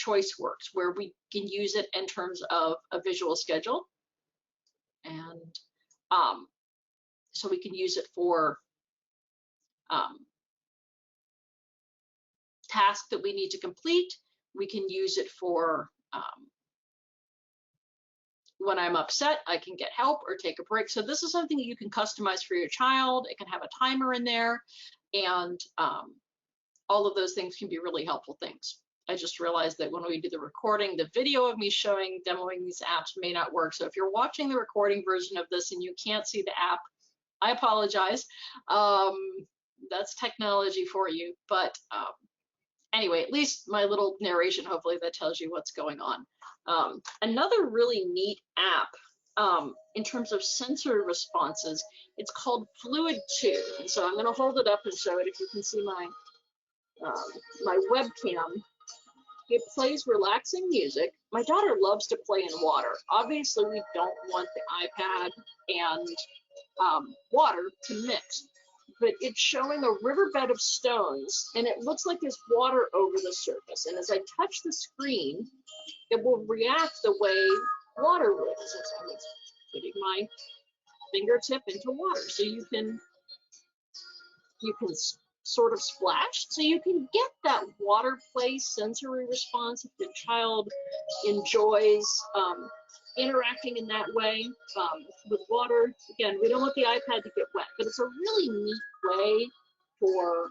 ChoiceWorks, where we can use it in terms of a visual schedule. And so we can use it for tasks that we need to complete. We can use it for when I'm upset, I can get help or take a break. So this is something that you can customize for your child. It can have a timer in there, and all of those things can be really helpful things. I just realized that when we do the recording, the video of me demoing these apps may not work. So if you're watching the recording version of this and you can't see the app, I apologize. That's technology for you. But anyway, at least my little narration, hopefully that tells you what's going on. Another really neat app in terms of sensory responses, it's called Fluid 2. And so I'm going to hold it up and show it if you can see my my webcam. It plays relaxing music. My daughter loves to play in water. Obviously, we don't want the iPad and water to mix, but it's showing a riverbed of stones, and it looks like there's water over the surface. And as I touch the screen, it will react the way water would. So I'm putting my fingertip into water, so you can sort of splash, so you can get that water play sensory response if the child enjoys interacting in that way with water. Again, we don't want the iPad to get wet, but it's a really neat way for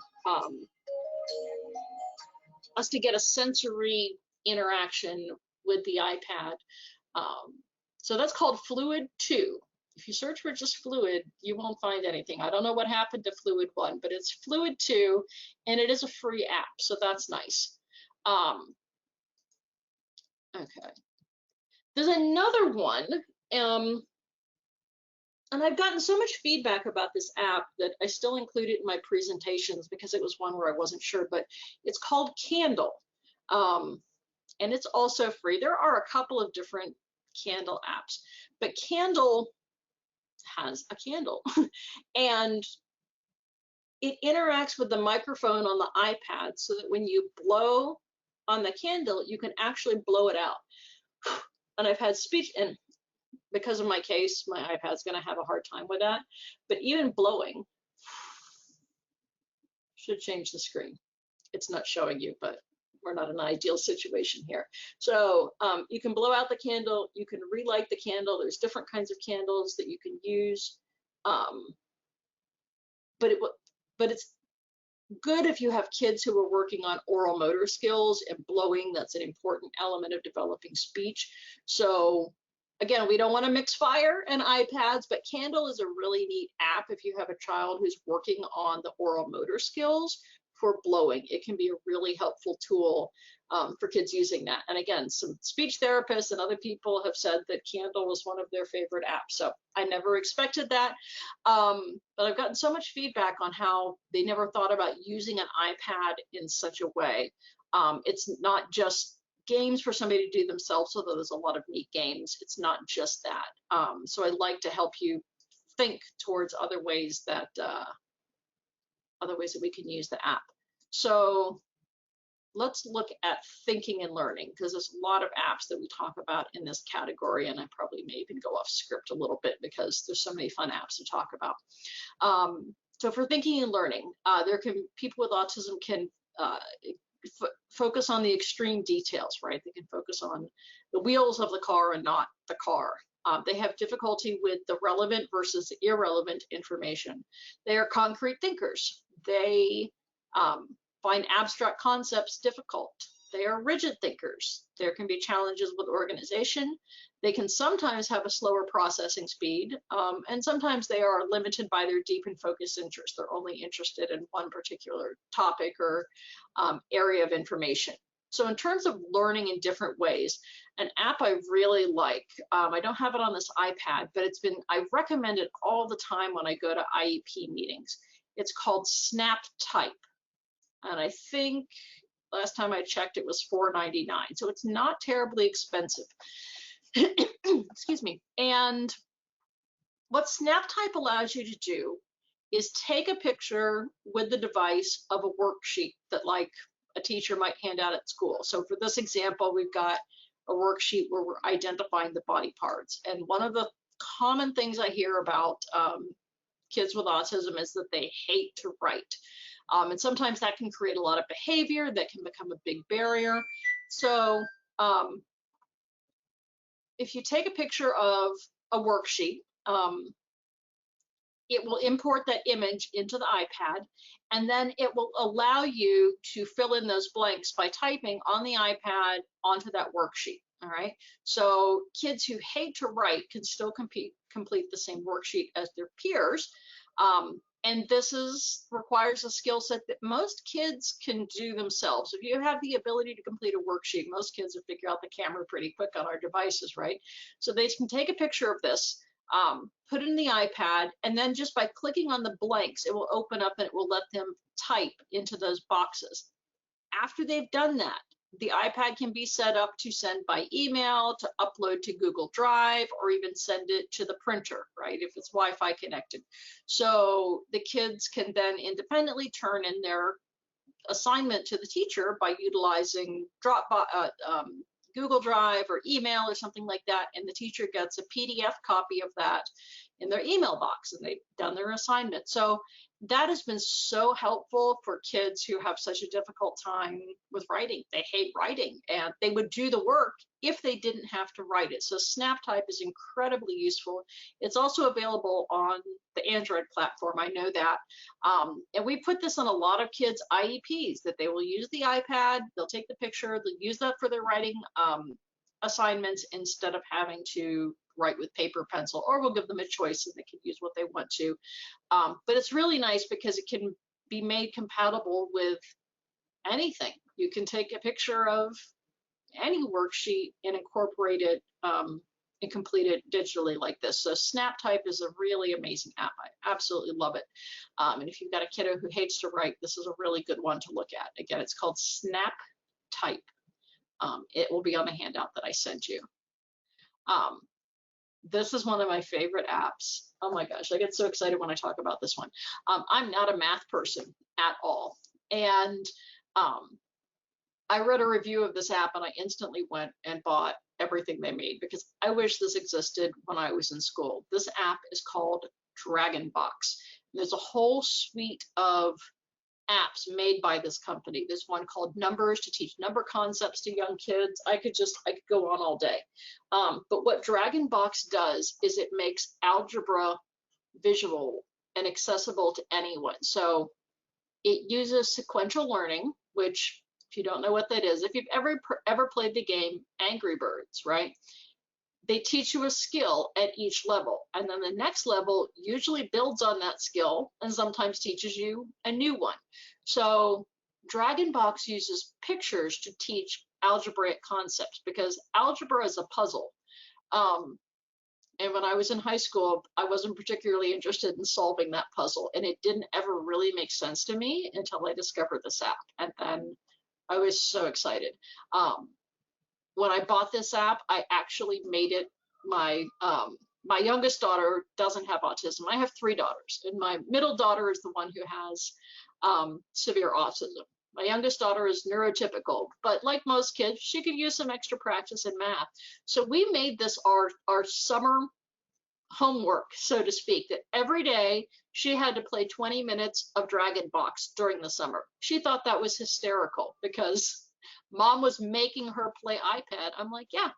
us to get a sensory interaction with the iPad. So that's called Fluid 2. If you search for just Fluid, you won't find anything. I don't know what happened to Fluid 1, but it's Fluid 2, and it is a free app, so that's nice. Okay. There's another one, and I've gotten so much feedback about this app that I still include it in my presentations because it was one where I wasn't sure, but it's called Candle, and it's also free. There are a couple of different Candle apps, but Candle has a candle and it interacts with the microphone on the iPad so that when you blow on the candle, you can actually blow it out. And I've had speech, and because of my case, my iPad's going to have a hard time with that. But even blowing should change the screen. It's not showing you, but we're not in an ideal situation here. So you can blow out the candle, you can relight the candle. There's different kinds of candles that you can use. But it's good if you have kids who are working on oral motor skills, and blowing, that's an important element of developing speech. So again, we don't want to mix fire and iPads, but Candle is a really neat app if you have a child who's working on the oral motor skills for blowing. It can be a really helpful tool for kids using that. And again, some speech therapists and other people have said that Candle was one of their favorite apps. So I never expected that. But I've gotten so much feedback on how they never thought about using an iPad in such a way. It's not just games for somebody to do themselves, although there's a lot of neat games. It's not just that. So I'd like to help you think towards other ways that we can use the app. So let's look at thinking and learning, because there's a lot of apps that we talk about in this category, and I probably may even go off script a little bit because there's so many fun apps to talk about. So for thinking and learning, people with autism can focus on the extreme details, right? They can focus on the wheels of the car and not the car. They have difficulty with the relevant versus irrelevant information. They are concrete thinkers. They find abstract concepts difficult. They are rigid thinkers. There can be challenges with organization. They can sometimes have a slower processing speed, and sometimes they are limited by their deep and focused interest. They're only interested in one particular topic or area of information. So in terms of learning in different ways, an app I really like, I don't have it on this iPad, but I recommend it all the time when I go to IEP meetings. It's called Snap Type. And I think last time I checked, it was $4.99. So it's not terribly expensive. Excuse me. And what SnapType allows you to do is take a picture with the device of a worksheet that, like, a teacher might hand out at school. So for this example, we've got a worksheet where we're identifying the body parts. And one of the common things I hear about kids with autism is that they hate to write. And sometimes that can create a lot of behavior that can become a big barrier. So if you take a picture of a worksheet, it will import that image into the iPad, and then it will allow you to fill in those blanks by typing on the iPad onto that worksheet. All right. So kids who hate to write can still complete the same worksheet as their peers. And this requires a skill set that most kids can do themselves. If you have the ability to complete a worksheet, most kids have figured out the camera pretty quick on our devices, right? So they can take a picture of this, put it in the iPad, and then just by clicking on the blanks, it will open up and it will let them type into those boxes. After they've done that, The iPad can be set up to send by email, to upload to Google Drive, or even send it to the printer, right, if it's Wi-Fi connected. So the kids can then independently turn in their assignment to the teacher by utilizing Google Drive or email or something like that, and the teacher gets a PDF copy of that in their email box, and they've done their assignment. So that has been so helpful for kids who have such a difficult time with writing. They hate writing, and they would do the work if they didn't have to write it. So SnapType is incredibly useful. It's also available on the Android platform, I know that. And we put this on a lot of kids' IEPs, that they will use the iPad, they'll take the picture, they'll use that for their writing assignments instead of having to write with paper pencil, or we'll give them a choice and they can use what they want to. But it's really nice because it can be made compatible with anything. You can take a picture of any worksheet and incorporate it and complete it digitally like this. So SnapType is a really amazing app. I absolutely love it. And if you've got a kiddo who hates to write, this is a really good one to look at. Again, it's called SnapType. It will be on the handout that I sent you. This is one of my favorite apps. Oh my gosh, I get so excited when I talk about this one. I'm not a math person at all. And I read a review of this app and I instantly went and bought everything they made because I wish this existed when I was in school. This app is called Dragonbox. There's a whole suite of apps made by this company. There's one called Numbers to teach number concepts to young kids. I could go on all day. But what Dragonbox does is it makes algebra visual and accessible to anyone. So it uses sequential learning, which, if you don't know what that is, if you've ever played the game Angry Birds, right? They teach you a skill at each level, and then the next level usually builds on that skill and sometimes teaches you a new one. So Dragonbox uses pictures to teach algebraic concepts because algebra is a puzzle. And when I was in high school, I wasn't particularly interested in solving that puzzle, and it didn't ever really make sense to me until I discovered this app, and then I was so excited. When I bought this app, I actually made it my youngest daughter doesn't have autism. I have 3 daughters, and my middle daughter is the one who has severe autism. My youngest daughter is neurotypical, but like most kids, she could use some extra practice in math. So we made this our summer homework, so to speak, that every day she had to play 20 minutes of Dragonbox during the summer. She thought that was hysterical because Mom was making her play iPad. I'm like, yeah,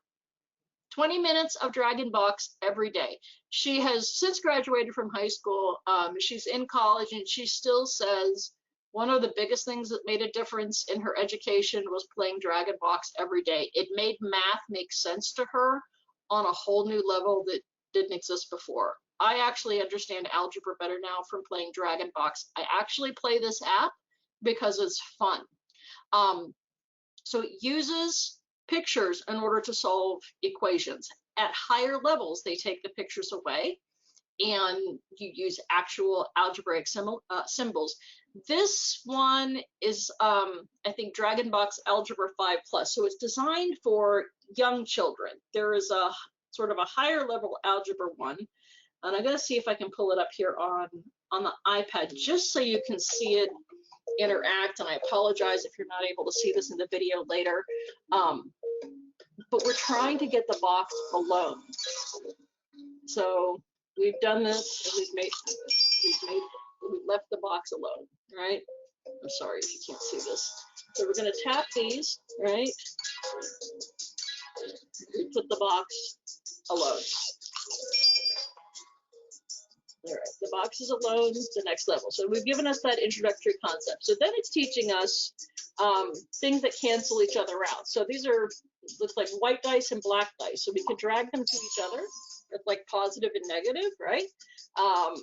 20 minutes of Dragonbox every day. She has since graduated from high school. She's in college, and she still says one of the biggest things that made a difference in her education was playing Dragonbox every day. It made math make sense to her on a whole new level that didn't exist before. I actually understand algebra better now from playing Dragonbox. I actually play this app because it's fun. So it uses pictures in order to solve equations. At higher levels, they take the pictures away and you use actual algebraic symbols. This one is, I think, Dragonbox Algebra 5 Plus. So it's designed for young children. There is a sort of a higher level algebra one. And I'm going to see if I can pull it up here on the iPad just so you can see it interact. And I apologize if you're not able to see this in the video later. But we're trying to get the box alone. So we've done this, and we've left the box alone, right? I'm sorry if you can't see this. So we're going to tap these, right? We put the box alone. All right, the box is alone, the next level. So we've given us that introductory concept. So then it's teaching us things that cancel each other out. So these are, looks like white dice and black dice. So we can drag them to each other. It's like positive and negative, right? I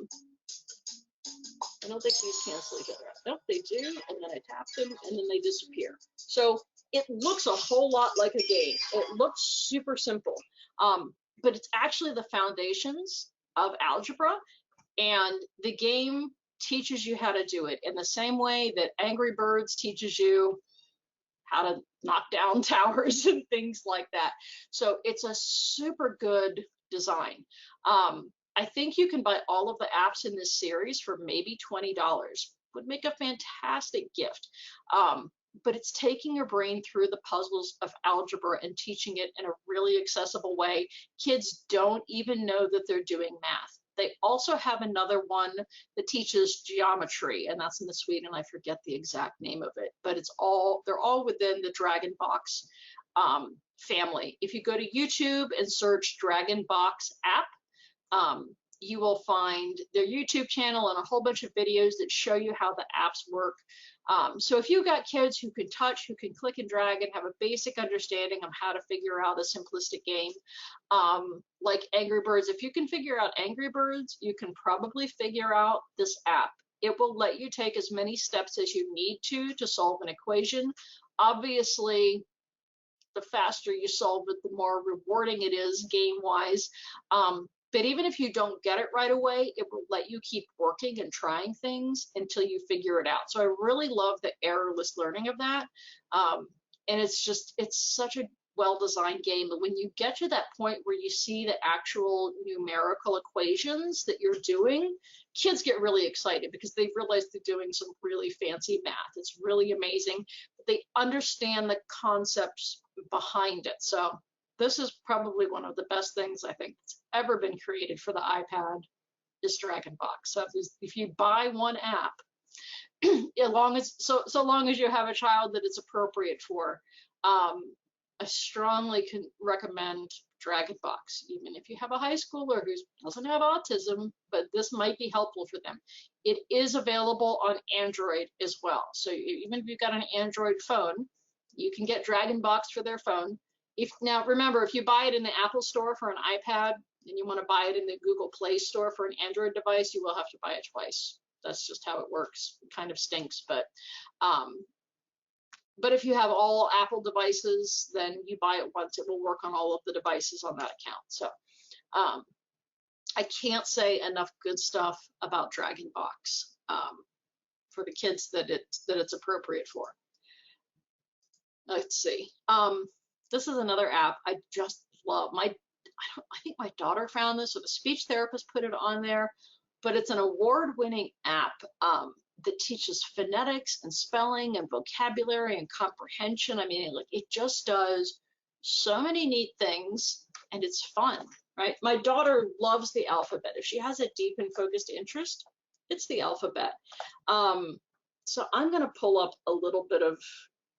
don't think these cancel each other out. Nope, they do. And then I tap them, and then they disappear. So it looks a whole lot like a game. It looks super simple, but it's actually the foundations of algebra. And the game teaches you how to do it in the same way that Angry Birds teaches you how to knock down towers and things like that. So it's a super good design. I think you can buy all of the apps in this series for maybe $20. Would make a fantastic gift. But it's taking your brain through the puzzles of algebra and teaching it in a really accessible way. Kids don't even know that they're doing math. They also have another one that teaches geometry, and that's in the suite, and I forget the exact name of it, but they're all within the Dragon Box family. If you go to YouTube and search Dragon Box app, you will find their YouTube channel and a whole bunch of videos that show you how the apps work. So if you've got kids who can touch, who can click and drag and have a basic understanding of how to figure out a simplistic game, like Angry Birds, if you can figure out Angry Birds, you can probably figure out this app. It will let you take as many steps as you need to solve an equation. Obviously, the faster you solve it, the more rewarding it is game-wise. But even if you don't get it right away, it will let you keep working and trying things until you figure it out. So I really love the errorless learning of that. And it's such a well-designed game that when you get to that point where you see the actual numerical equations that you're doing, kids get really excited because they've realized they're doing some really fancy math. It's really amazing. They understand the concepts behind it. So this is probably one of the best things I think that's ever been created for the iPad is Dragon Box. So if you buy one app, so long as you have a child that it's appropriate for, I strongly can recommend Dragon Box, even if you have a high schooler who doesn't have autism, but this might be helpful for them. It is available on Android as well. So even if you've got an Android phone, you can get Dragon Box for their phone. Now remember, if you buy it in the Apple Store for an iPad and you want to buy it in the Google Play Store for an Android device, you will have to buy it twice. That's just how it works. It kind of stinks, but if you have all Apple devices, then you buy it once. It will work on all of the devices on that account. So I can't say enough good stuff about Dragon Box for the kids that it's appropriate for. Let's see. This is another app I just love. I think my daughter found this, or the speech therapist put it on there, but it's an award-winning app that teaches phonetics and spelling and vocabulary and comprehension. I mean, like, it just does so many neat things, and it's fun, right? My daughter loves the alphabet. If she has a deep and focused interest, it's the alphabet. So I'm going to pull up a little bit of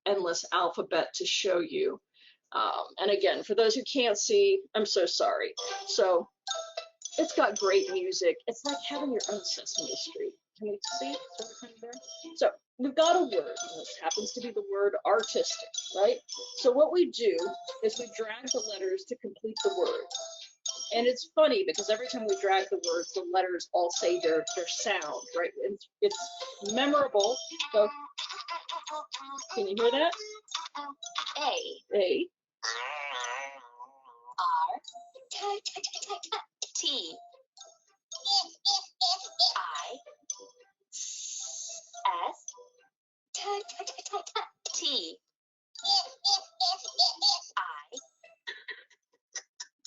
Endless Alphabet to show you. And again, for those who can't see, I'm so sorry. So it's got great music. It's like having your own Sesame Street. Can you see? So we've got a word, and this happens to be the word artistic, right? So what we do is we drag the letters to complete the word. And it's funny because every time we drag the words, the letters all say their sound, right? And it's memorable. So can you hear that? A. R. T. I. S. T. I.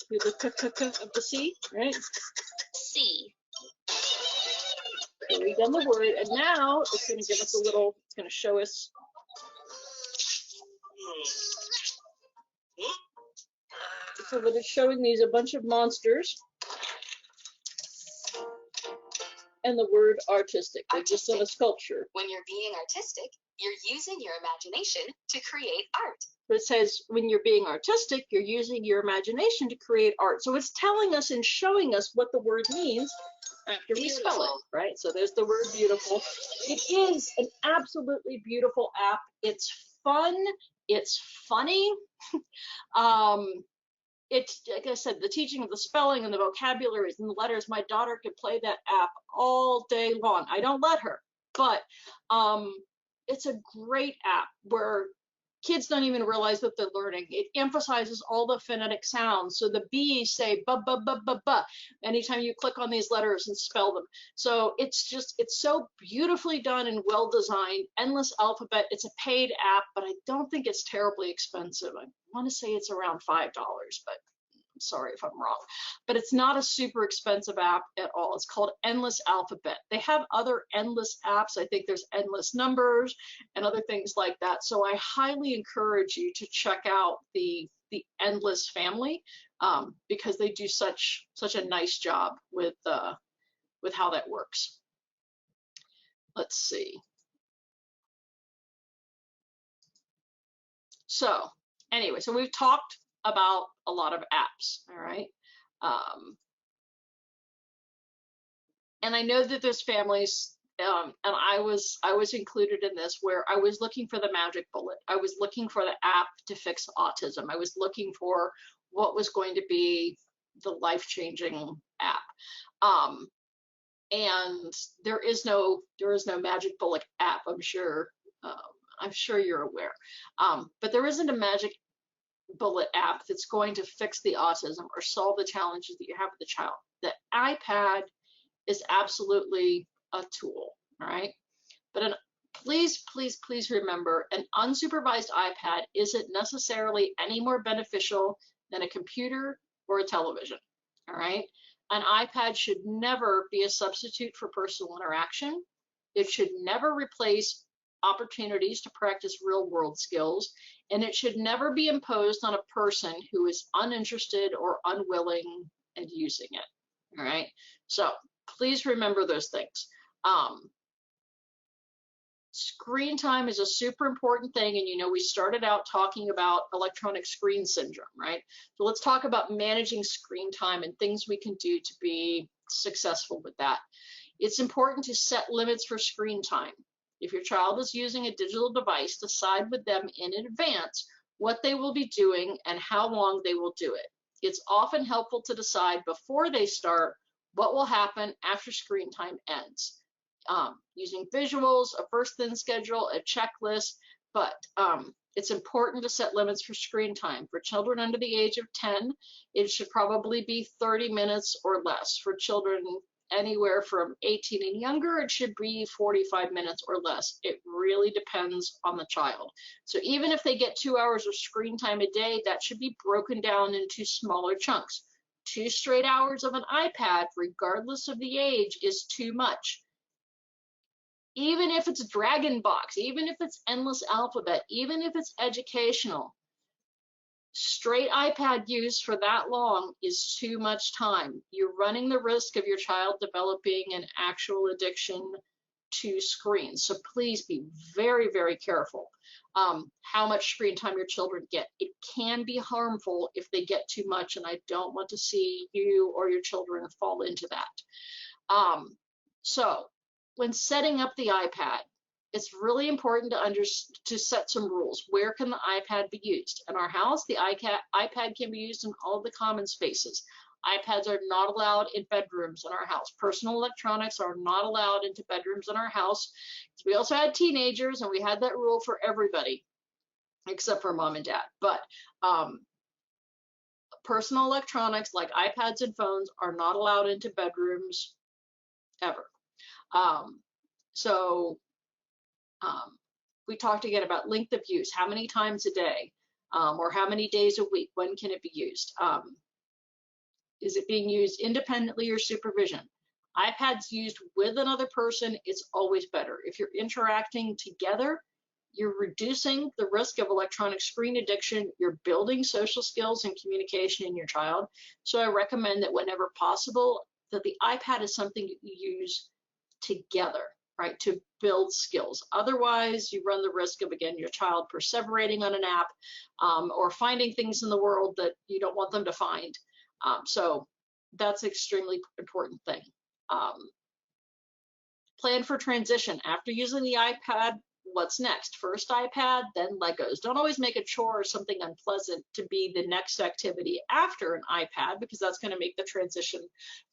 Do the k of the C, right? C. So we've done the word, and now it's going to give us it's going to show us. So that it's showing these a bunch of monsters and the word artistic. They're just in a sculpture. When you're being artistic, you're using your imagination to create art. But it says when you're being artistic, you're using your imagination to create art. So it's telling us and showing us what the word means after we spell it, right? So there's the word beautiful. It is an absolutely beautiful app. It's fun. It's funny. It's, like I said, the teaching of the spelling and the vocabularies and the letters, my daughter could play that app all day long. I don't let her, but it's a great app where kids don't even realize what they're learning. It emphasizes all the phonetic sounds. So the B's say ba ba ba ba ba anytime you click on these letters and spell them. So it's so beautifully done and well designed. Endless Alphabet, it's a paid app, but I don't think it's terribly expensive. I want to say it's around $5, but I'm sorry if I'm wrong, but it's not a super expensive app at all. It's called Endless Alphabet. They have other endless apps. I think there's Endless Numbers and other things like that. So I highly encourage you to check out the Endless family because they do such a nice job with how that works. Let's see. So anyway, so we've talked about a lot of apps, all right? And I know that there's families, and I was included in this, where I was looking for the magic bullet. I was looking for the app to fix autism. I was looking for what was going to be the life-changing app. And there is no magic bullet app. I'm sure you're aware. But there isn't a magic bullet app that's going to fix the autism or solve the challenges that you have with the child. The iPad is absolutely a tool, all right? But please remember, an unsupervised iPad isn't necessarily any more beneficial than a computer or a television, all right? An iPad should never be a substitute for personal interaction. It should never replace opportunities to practice real-world skills, and it should never be imposed on a person who is uninterested or unwilling and using it, all right? So please remember those things. Screen time is a super important thing, and you know we started out talking about electronic screen syndrome, right? So let's talk about managing screen time and things we can do to be successful with that. It's important to set limits for screen time. If your child is using a digital device, decide with them in advance what they will be doing and how long they will do it. It's often helpful to decide before they start what will happen after screen time ends. Using visuals, a first-in schedule, a checklist, but it's important to set limits for screen time. For children under the age of 10, it should probably be 30 minutes or less. For children anywhere from 18 and younger, it should be 45 minutes or less. It really depends on the child. So even if they get 2 hours of screen time a day, that should be broken down into smaller chunks. 2 straight hours of an iPad, regardless of the age, is too much. Even if it's Dragon Box, even if it's Endless Alphabet, even if it's educational, straight iPad use for that long is too much time. You're running the risk of your child developing an actual addiction to screens. So please be very, very careful how much screen time your children get. It can be harmful if they get too much, and I don't want to see you or your children fall into that. So when setting up the iPad, it's really important to set some rules. Where can the iPad be used? In our house, the iPad can be used in all the common spaces. iPads are not allowed in bedrooms in our house. Personal electronics are not allowed into bedrooms in our house. We also had teenagers, and we had that rule for everybody, except for mom and dad. But personal electronics like iPads and phones are not allowed into bedrooms ever. We talked again about length of use, how many times a day, or how many days a week, when can it be used? Is it being used independently or supervision? iPads used with another person, it's always better. If you're interacting together, you're reducing the risk of electronic screen addiction, you're building social skills and communication in your child. So I recommend that whenever possible, that the iPad is something you use together, right, to build skills. Otherwise, you run the risk of, again, your child perseverating on an app or finding things in the world that you don't want them to find. So that's an extremely important thing. Plan for transition. After using the iPad what's next? First iPad, then Legos. Don't always make a chore or something unpleasant to be the next activity after an iPad, because that's going to make the transition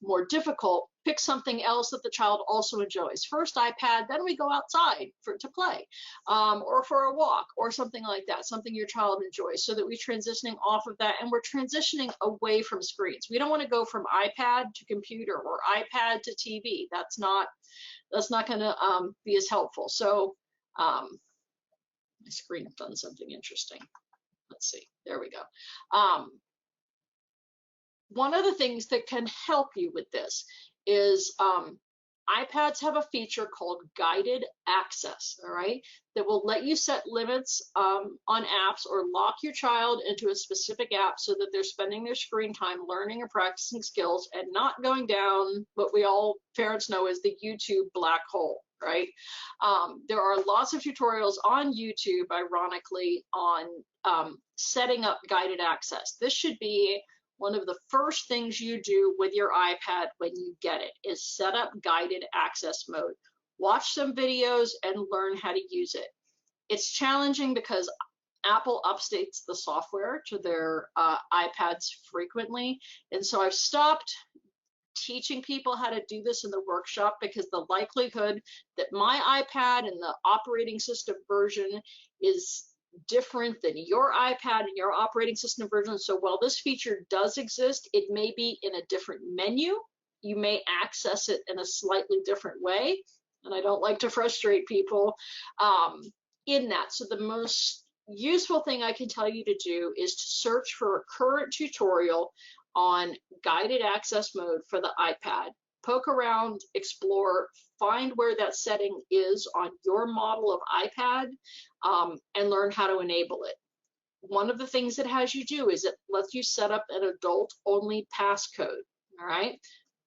more difficult. Pick something else that the child also enjoys. First iPad, then we go outside to play, or for a walk, or something like that, something your child enjoys, so that we're transitioning off of that and we're transitioning away from screens. We don't want to go from iPad to computer or iPad to TV. That's not going to be as helpful. So my screen has done something interesting. Let's see, there we go. One of the things that can help you with this is iPads have a feature called guided access, all right, that will let you set limits on apps or lock your child into a specific app so that they're spending their screen time learning or practicing skills and not going down what we all parents know as the YouTube black hole, right? There are lots of tutorials on YouTube, ironically, on setting up guided access. This should be one of the first things you do with your iPad when you get it, is set up guided access mode. Watch some videos and learn how to use it. It's challenging because Apple updates the software to their iPads frequently, and so I've stopped teaching people how to do this in the workshop, because the likelihood that my iPad and the operating system version is different than your iPad and your operating system version. So while this feature does exist, it may be in a different menu. You may access it in a slightly different way, and I don't like to frustrate people in that. So the most useful thing I can tell you to do is to search for a current tutorial on guided access mode for the iPad. Poke around, explore, find where that setting is on your model of iPad, and learn how to enable it. One of the things it has you do is it lets you set up an adult-only passcode, all right?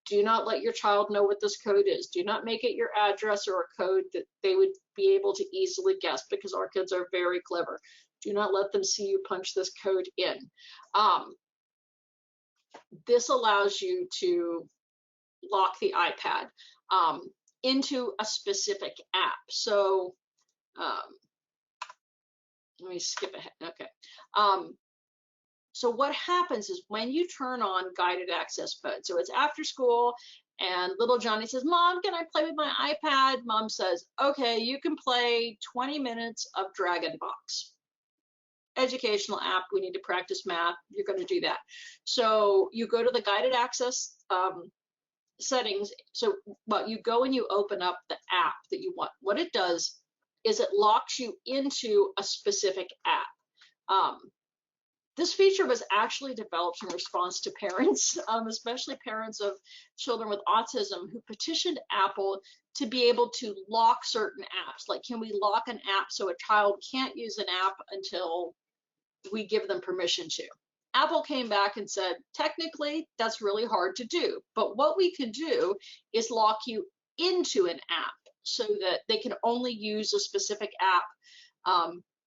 Do not let your child know what this code is. Do not make it your address or a code that they would be able to easily guess, because our kids are very clever. Do not let them see you punch this code in. This allows you to lock the iPad into a specific app. So let me skip ahead. Okay. So what happens is when you turn on guided access mode, so it's after school and little Johnny says, "Mom, can I play with my iPad?" Mom says, "Okay, you can play 20 minutes of Dragon Box." Educational app, we need to practice math, you're going to do that. So you go to the guided access settings. So you go and you open up the app that you want. What it does is it locks you into a specific app. This feature was actually developed in response to parents, especially parents of children with autism, who petitioned Apple to be able to lock certain apps. Like, can we lock an app so a child can't use an app until we give them permission to? Apple came back and said, technically, that's really hard to do. But what we can do is lock you into an app so that they can only use a specific app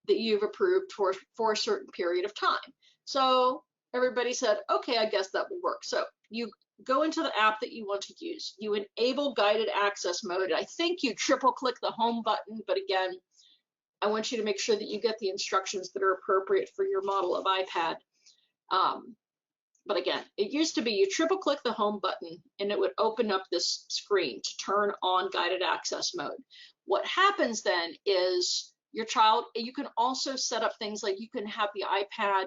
that you've approved for a certain period of time. So everybody said, okay, I guess that will work. So you go into the app that you want to use. You enable guided access mode. I think you triple click the home button, but again, I want you to make sure that you get the instructions that are appropriate for your model of iPad. But again, it used to be you triple click the home button and it would open up this screen to turn on guided access mode. What happens then is your child, you can also set up things like you can have the iPad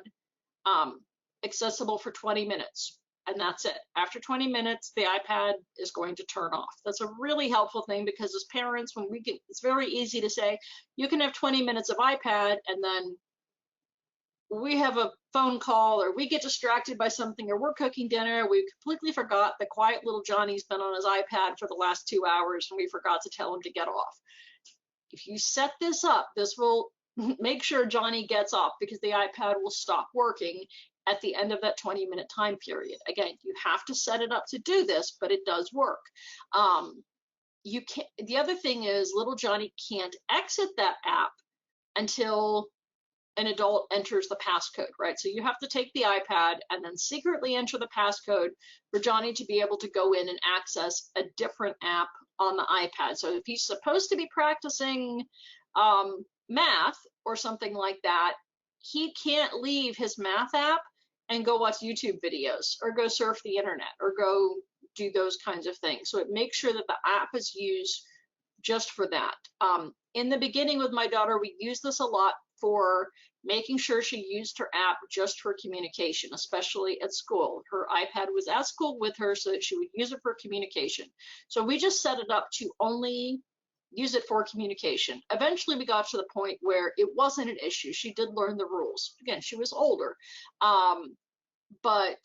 accessible for 20 minutes, and that's it. After 20 minutes, the iPad is going to turn off. That's a really helpful thing, because as parents, when we get, it's very easy to say, you can have 20 minutes of iPad, and then we have a phone call, or we get distracted by something, or we're cooking dinner, we completely forgot that quiet little Johnny's been on his iPad for the last 2 hours, and we forgot to tell him to get off. If you set this up, this will make sure Johnny gets off, because the iPad will stop working at the end of that 20-minute time period. Again, you have to set it up to do this, but it does work. You can. The other thing is, little Johnny can't exit that app until an adult enters the passcode, right? So you have to take the iPad and then secretly enter the passcode for Johnny to be able to go in and access a different app on the iPad. So if he's supposed to be practicing math or something like that, he can't leave his math app and go watch YouTube videos or go surf the internet or go do those kinds of things. So it makes sure that the app is used just for that. In the beginning with my daughter, we used this a lot for making sure she used her app just for communication, especially at school. Her iPad was at school with her so that she would use it for communication. So we just set it up to only use it for communication. Eventually we got to the point where it wasn't an issue. She did learn the rules. Again, she was older. But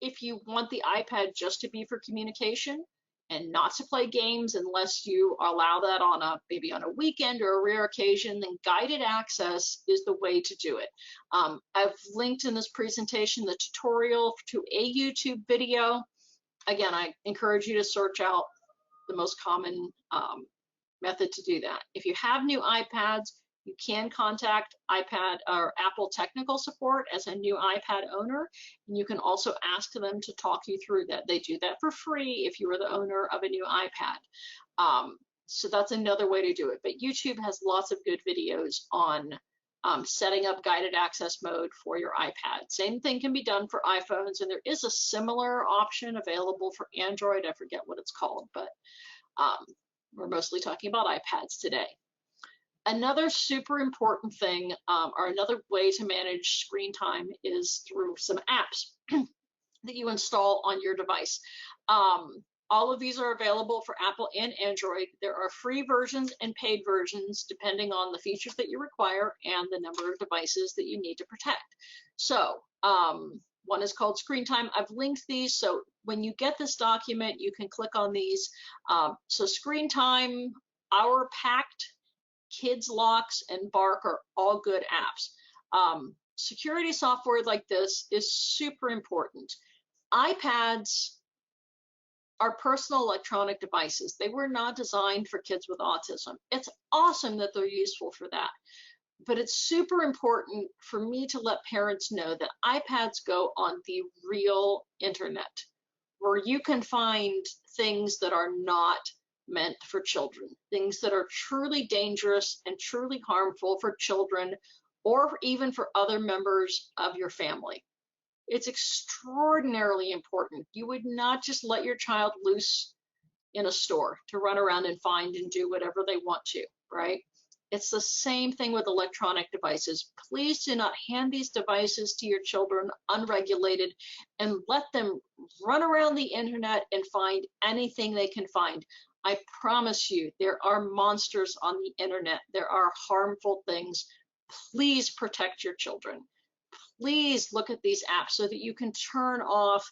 if you want the iPad just to be for communication and not to play games unless you allow that on maybe on a weekend or a rare occasion, then guided access is the way to do it. I've linked in this presentation the tutorial to a YouTube video. Again, I encourage you to search out the most common method to do that. If you have new iPads, you can contact iPad or Apple technical support as a new iPad owner, and you can also ask them to talk you through that. They do that for free if you are the owner of a new iPad. So that's another way to do it. But YouTube has lots of good videos on setting up guided access mode for your iPad. Same thing can be done for iPhones, and there is a similar option available for Android. I forget what it's called, but we're mostly talking about iPads today. Another super important thing, or another way to manage screen time, is through some apps that you install on your device. All of these are available for Apple and Android. There are free versions and paid versions depending on the features that you require and the number of devices that you need to protect. So one is called Screen Time. I've linked these, so when you get this document, you can click on these. So Screen Time, Hour Packed, Kids Locks, and Bark are all good apps. Security software like this is super important. iPads are personal electronic devices. They were not designed for kids with autism. It's awesome that they're useful for that. But it's super important for me to let parents know that iPads go on the real internet, where you can find things that are not meant for children, things that are truly dangerous and truly harmful for children or even for other members of your family. It's extraordinarily important. You would not just let your child loose in a store to run around and find and do whatever they want to, right? It's the same thing with electronic devices. Please do not hand these devices to your children unregulated and let them run around the internet and find anything they can find. I promise you, there are monsters on the internet. There are harmful things. Please protect your children. Please look at these apps so that you can turn off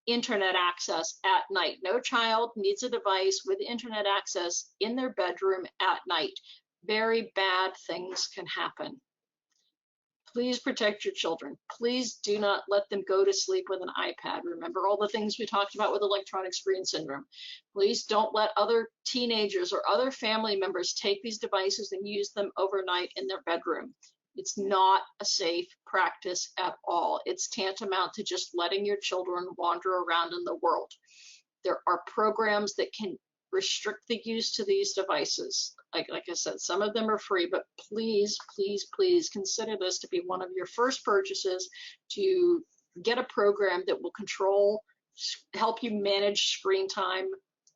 internet access at night. No child needs a device with internet access in their bedroom at night. Very bad things can happen. Please protect your children. Please do not let them go to sleep with an iPad. Remember all the things we talked about with electronic screen syndrome. Please don't let other teenagers or other family members take these devices and use them overnight in their bedroom. It's not a safe practice at all. It's tantamount to just letting your children wander around in the world. There are programs that can restrict the use to these devices. Like I said, some of them are free, but please, please, please consider this to be one of your first purchases, to get a program that will help you manage screen time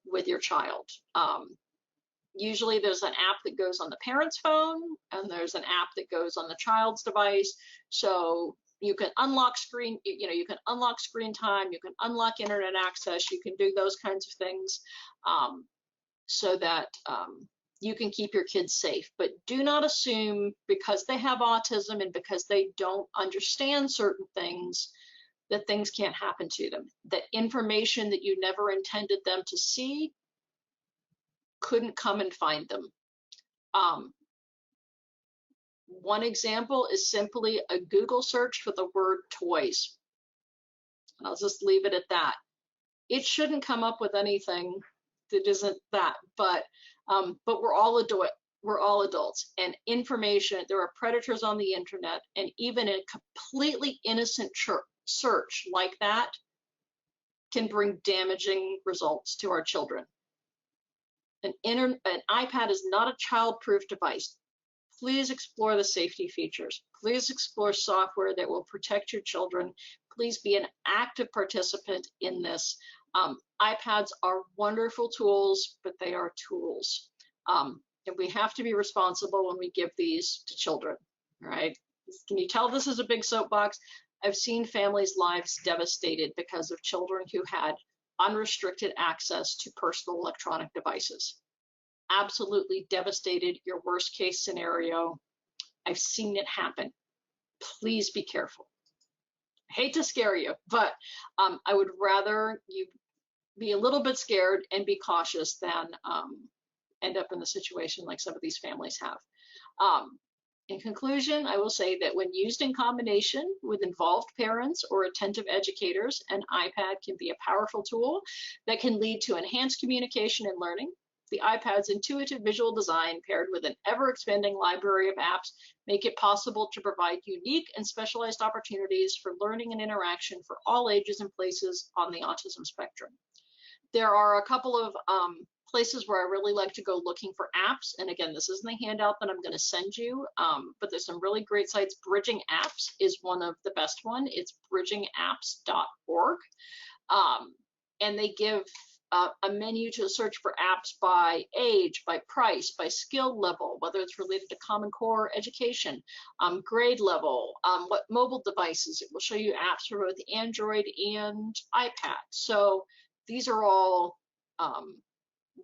with your child. Usually there's an app that goes on the parent's phone and there's an app that goes on the child's device. So you can unlock screen time, you can unlock internet access, you can do those kinds of things so that you can keep your kids safe. But do not assume because they have autism and because they don't understand certain things that things can't happen to them. That information that you never intended them to see couldn't come and find them. One example is simply a Google search for the word toys. I'll just leave it at that. It shouldn't come up with anything that isn't that, but we're all adults, and information, there are predators on the internet, and even a completely innocent search like that can bring damaging results to our children. An iPad is not a child-proof device. Please explore the safety features. Please explore software that will protect your children. Please be an active participant in this. iPads are wonderful tools, but they are tools. And we have to be responsible when we give these to children, right? Can you tell this is a big soapbox? I've seen families' lives devastated because of children who had unrestricted access to personal electronic devices. Absolutely devastated, your worst case scenario. I've seen it happen. Please be careful. I hate to scare you, but I would rather you be a little bit scared and be cautious than end up in the situation like some of these families have. In conclusion, I will say that when used in combination with involved parents or attentive educators, an iPad can be a powerful tool that can lead to enhanced communication and learning. The iPad's intuitive visual design paired with an ever-expanding library of apps make it possible to provide unique and specialized opportunities for learning and interaction for all ages and places on the autism spectrum. There are a couple of places where I really like to go looking for apps. And again, this isn't the handout that I'm going to send you, but there's some really great sites. Bridgingapps is one of the best one. It's bridgingapps.org. And they give a menu to search for apps by age, by price, by skill level, whether it's related to Common Core education, grade level, what mobile devices. It will show you apps for both Android and iPad. So these are all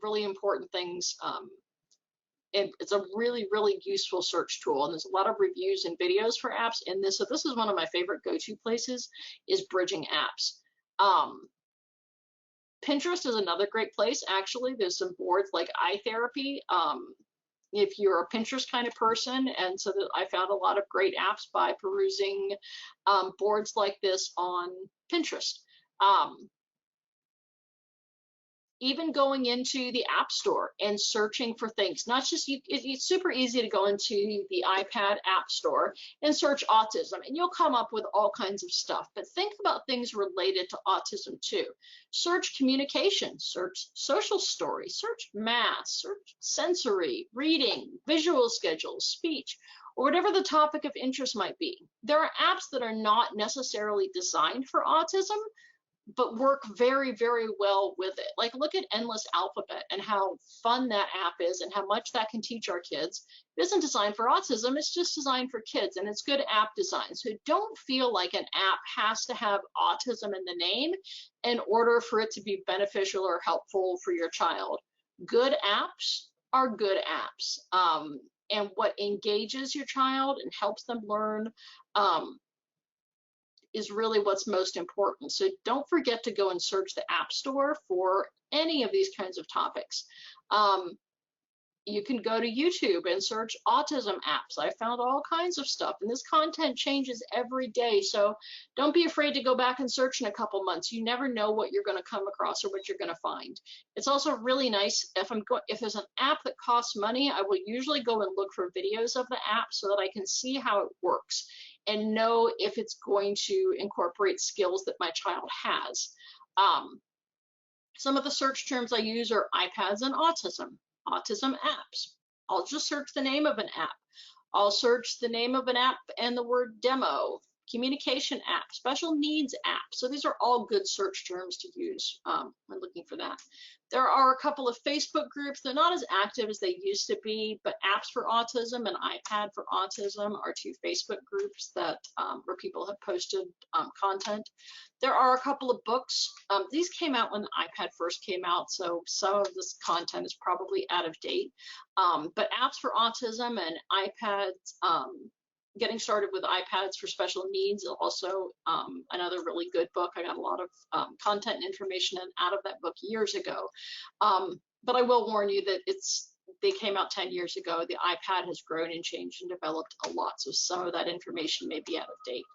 really important things. And it's a really, really useful search tool. And there's a lot of reviews and videos for apps in this. So this is one of my favorite go-to places, is Bridgingapps. Pinterest is another great place. Actually, there's some boards like iTherapy. If you're a Pinterest kind of person, and so that I found a lot of great apps by perusing boards like this on Pinterest. Even going into the App Store and searching for things, not just it's super easy to go into the iPad App Store and search autism, and you'll come up with all kinds of stuff. But think about things related to autism too. Search communication, search social stories, search math, search sensory, reading, visual schedules, speech, or whatever the topic of interest might be. There are apps that are not necessarily designed for autism, but work very, very well with it. Like, look at Endless Alphabet and how fun that app is and how much that can teach our kids. It isn't designed for autism, it's just designed for kids, and it's good app design. So don't feel like an app has to have autism in the name in order for it to be beneficial or helpful for your child. Good apps are good apps. And what engages your child and helps them learn is really what's most important. So don't forget to go and search the App Store for any of these kinds of topics. You can go to YouTube and search autism apps. I found all kinds of stuff, and this content changes every day. So don't be afraid to go back and search in a couple months. You never know what you're going to come across or what you're going to find. It's also really nice if there's an app that costs money, I will usually go and look for videos of the app so that I can see how it works and know if it's going to incorporate skills that my child has. Some of the search terms I use are iPads and autism apps. I'll just search the name of an app. I'll search the name of an app and the word demo, communication app, special needs app. So these are all good search terms to use when looking for that. There are a couple of Facebook groups. They're not as active as they used to be, but Apps for Autism and iPad for Autism are two Facebook groups that where people have posted content. There are a couple of books. These came out when the iPad first came out, so some of this content is probably out of date. But Apps for Autism and iPads, Getting Started with iPads for Special Needs, also another really good book. I got a lot of content and information out of that book years ago. But I will warn you that they came out 10 years ago. The iPad has grown and changed and developed a lot, so some of that information may be out of date.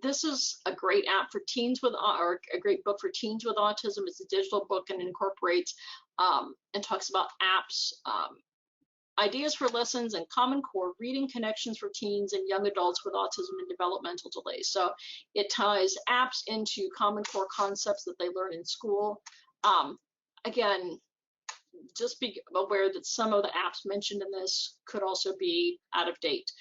This is a great app for teens with, or a great book for teens with autism. It's a digital book and incorporates and talks about apps, ideas for lessons and Common Core reading connections for teens and young adults with autism and developmental delays. So it ties apps into Common Core concepts that they learn in school. Again, just be aware that some of the apps mentioned in this could also be out of date.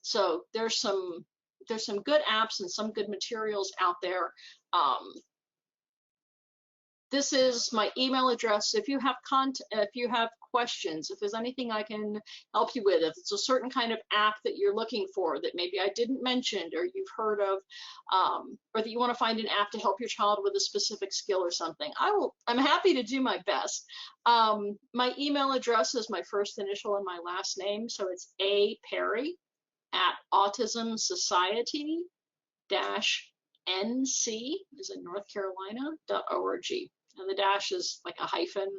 So there's some good apps and some good materials out there. This is my email address. If you have questions, if there's anything I can help you with, if it's a certain kind of app that you're looking for that maybe I didn't mention or you've heard of, or that you want to find an app to help your child with a specific skill or something, I'm happy to do my best. My email address is my first initial and my last name, so it's aperry@autismsociety-nc, is in North Carolina.org. And the dash is like a hyphen,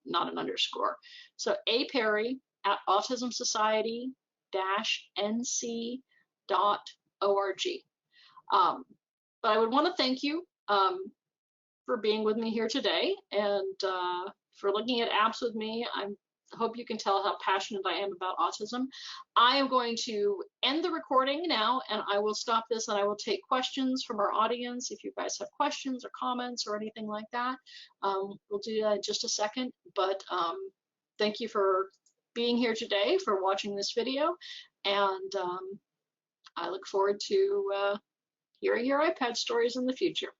not an underscore. So aperry@autismsociety-nc.org. But I would want to thank you for being with me here today and for looking at apps with me. I hope you can tell how passionate I am about autism. I am going to end the recording now, and I will stop this and I will take questions from our audience. If you guys have questions or comments or anything like that, we'll do that in just a second. But thank you for being here today, for watching this video, and I look forward to hearing your iPad stories in the future.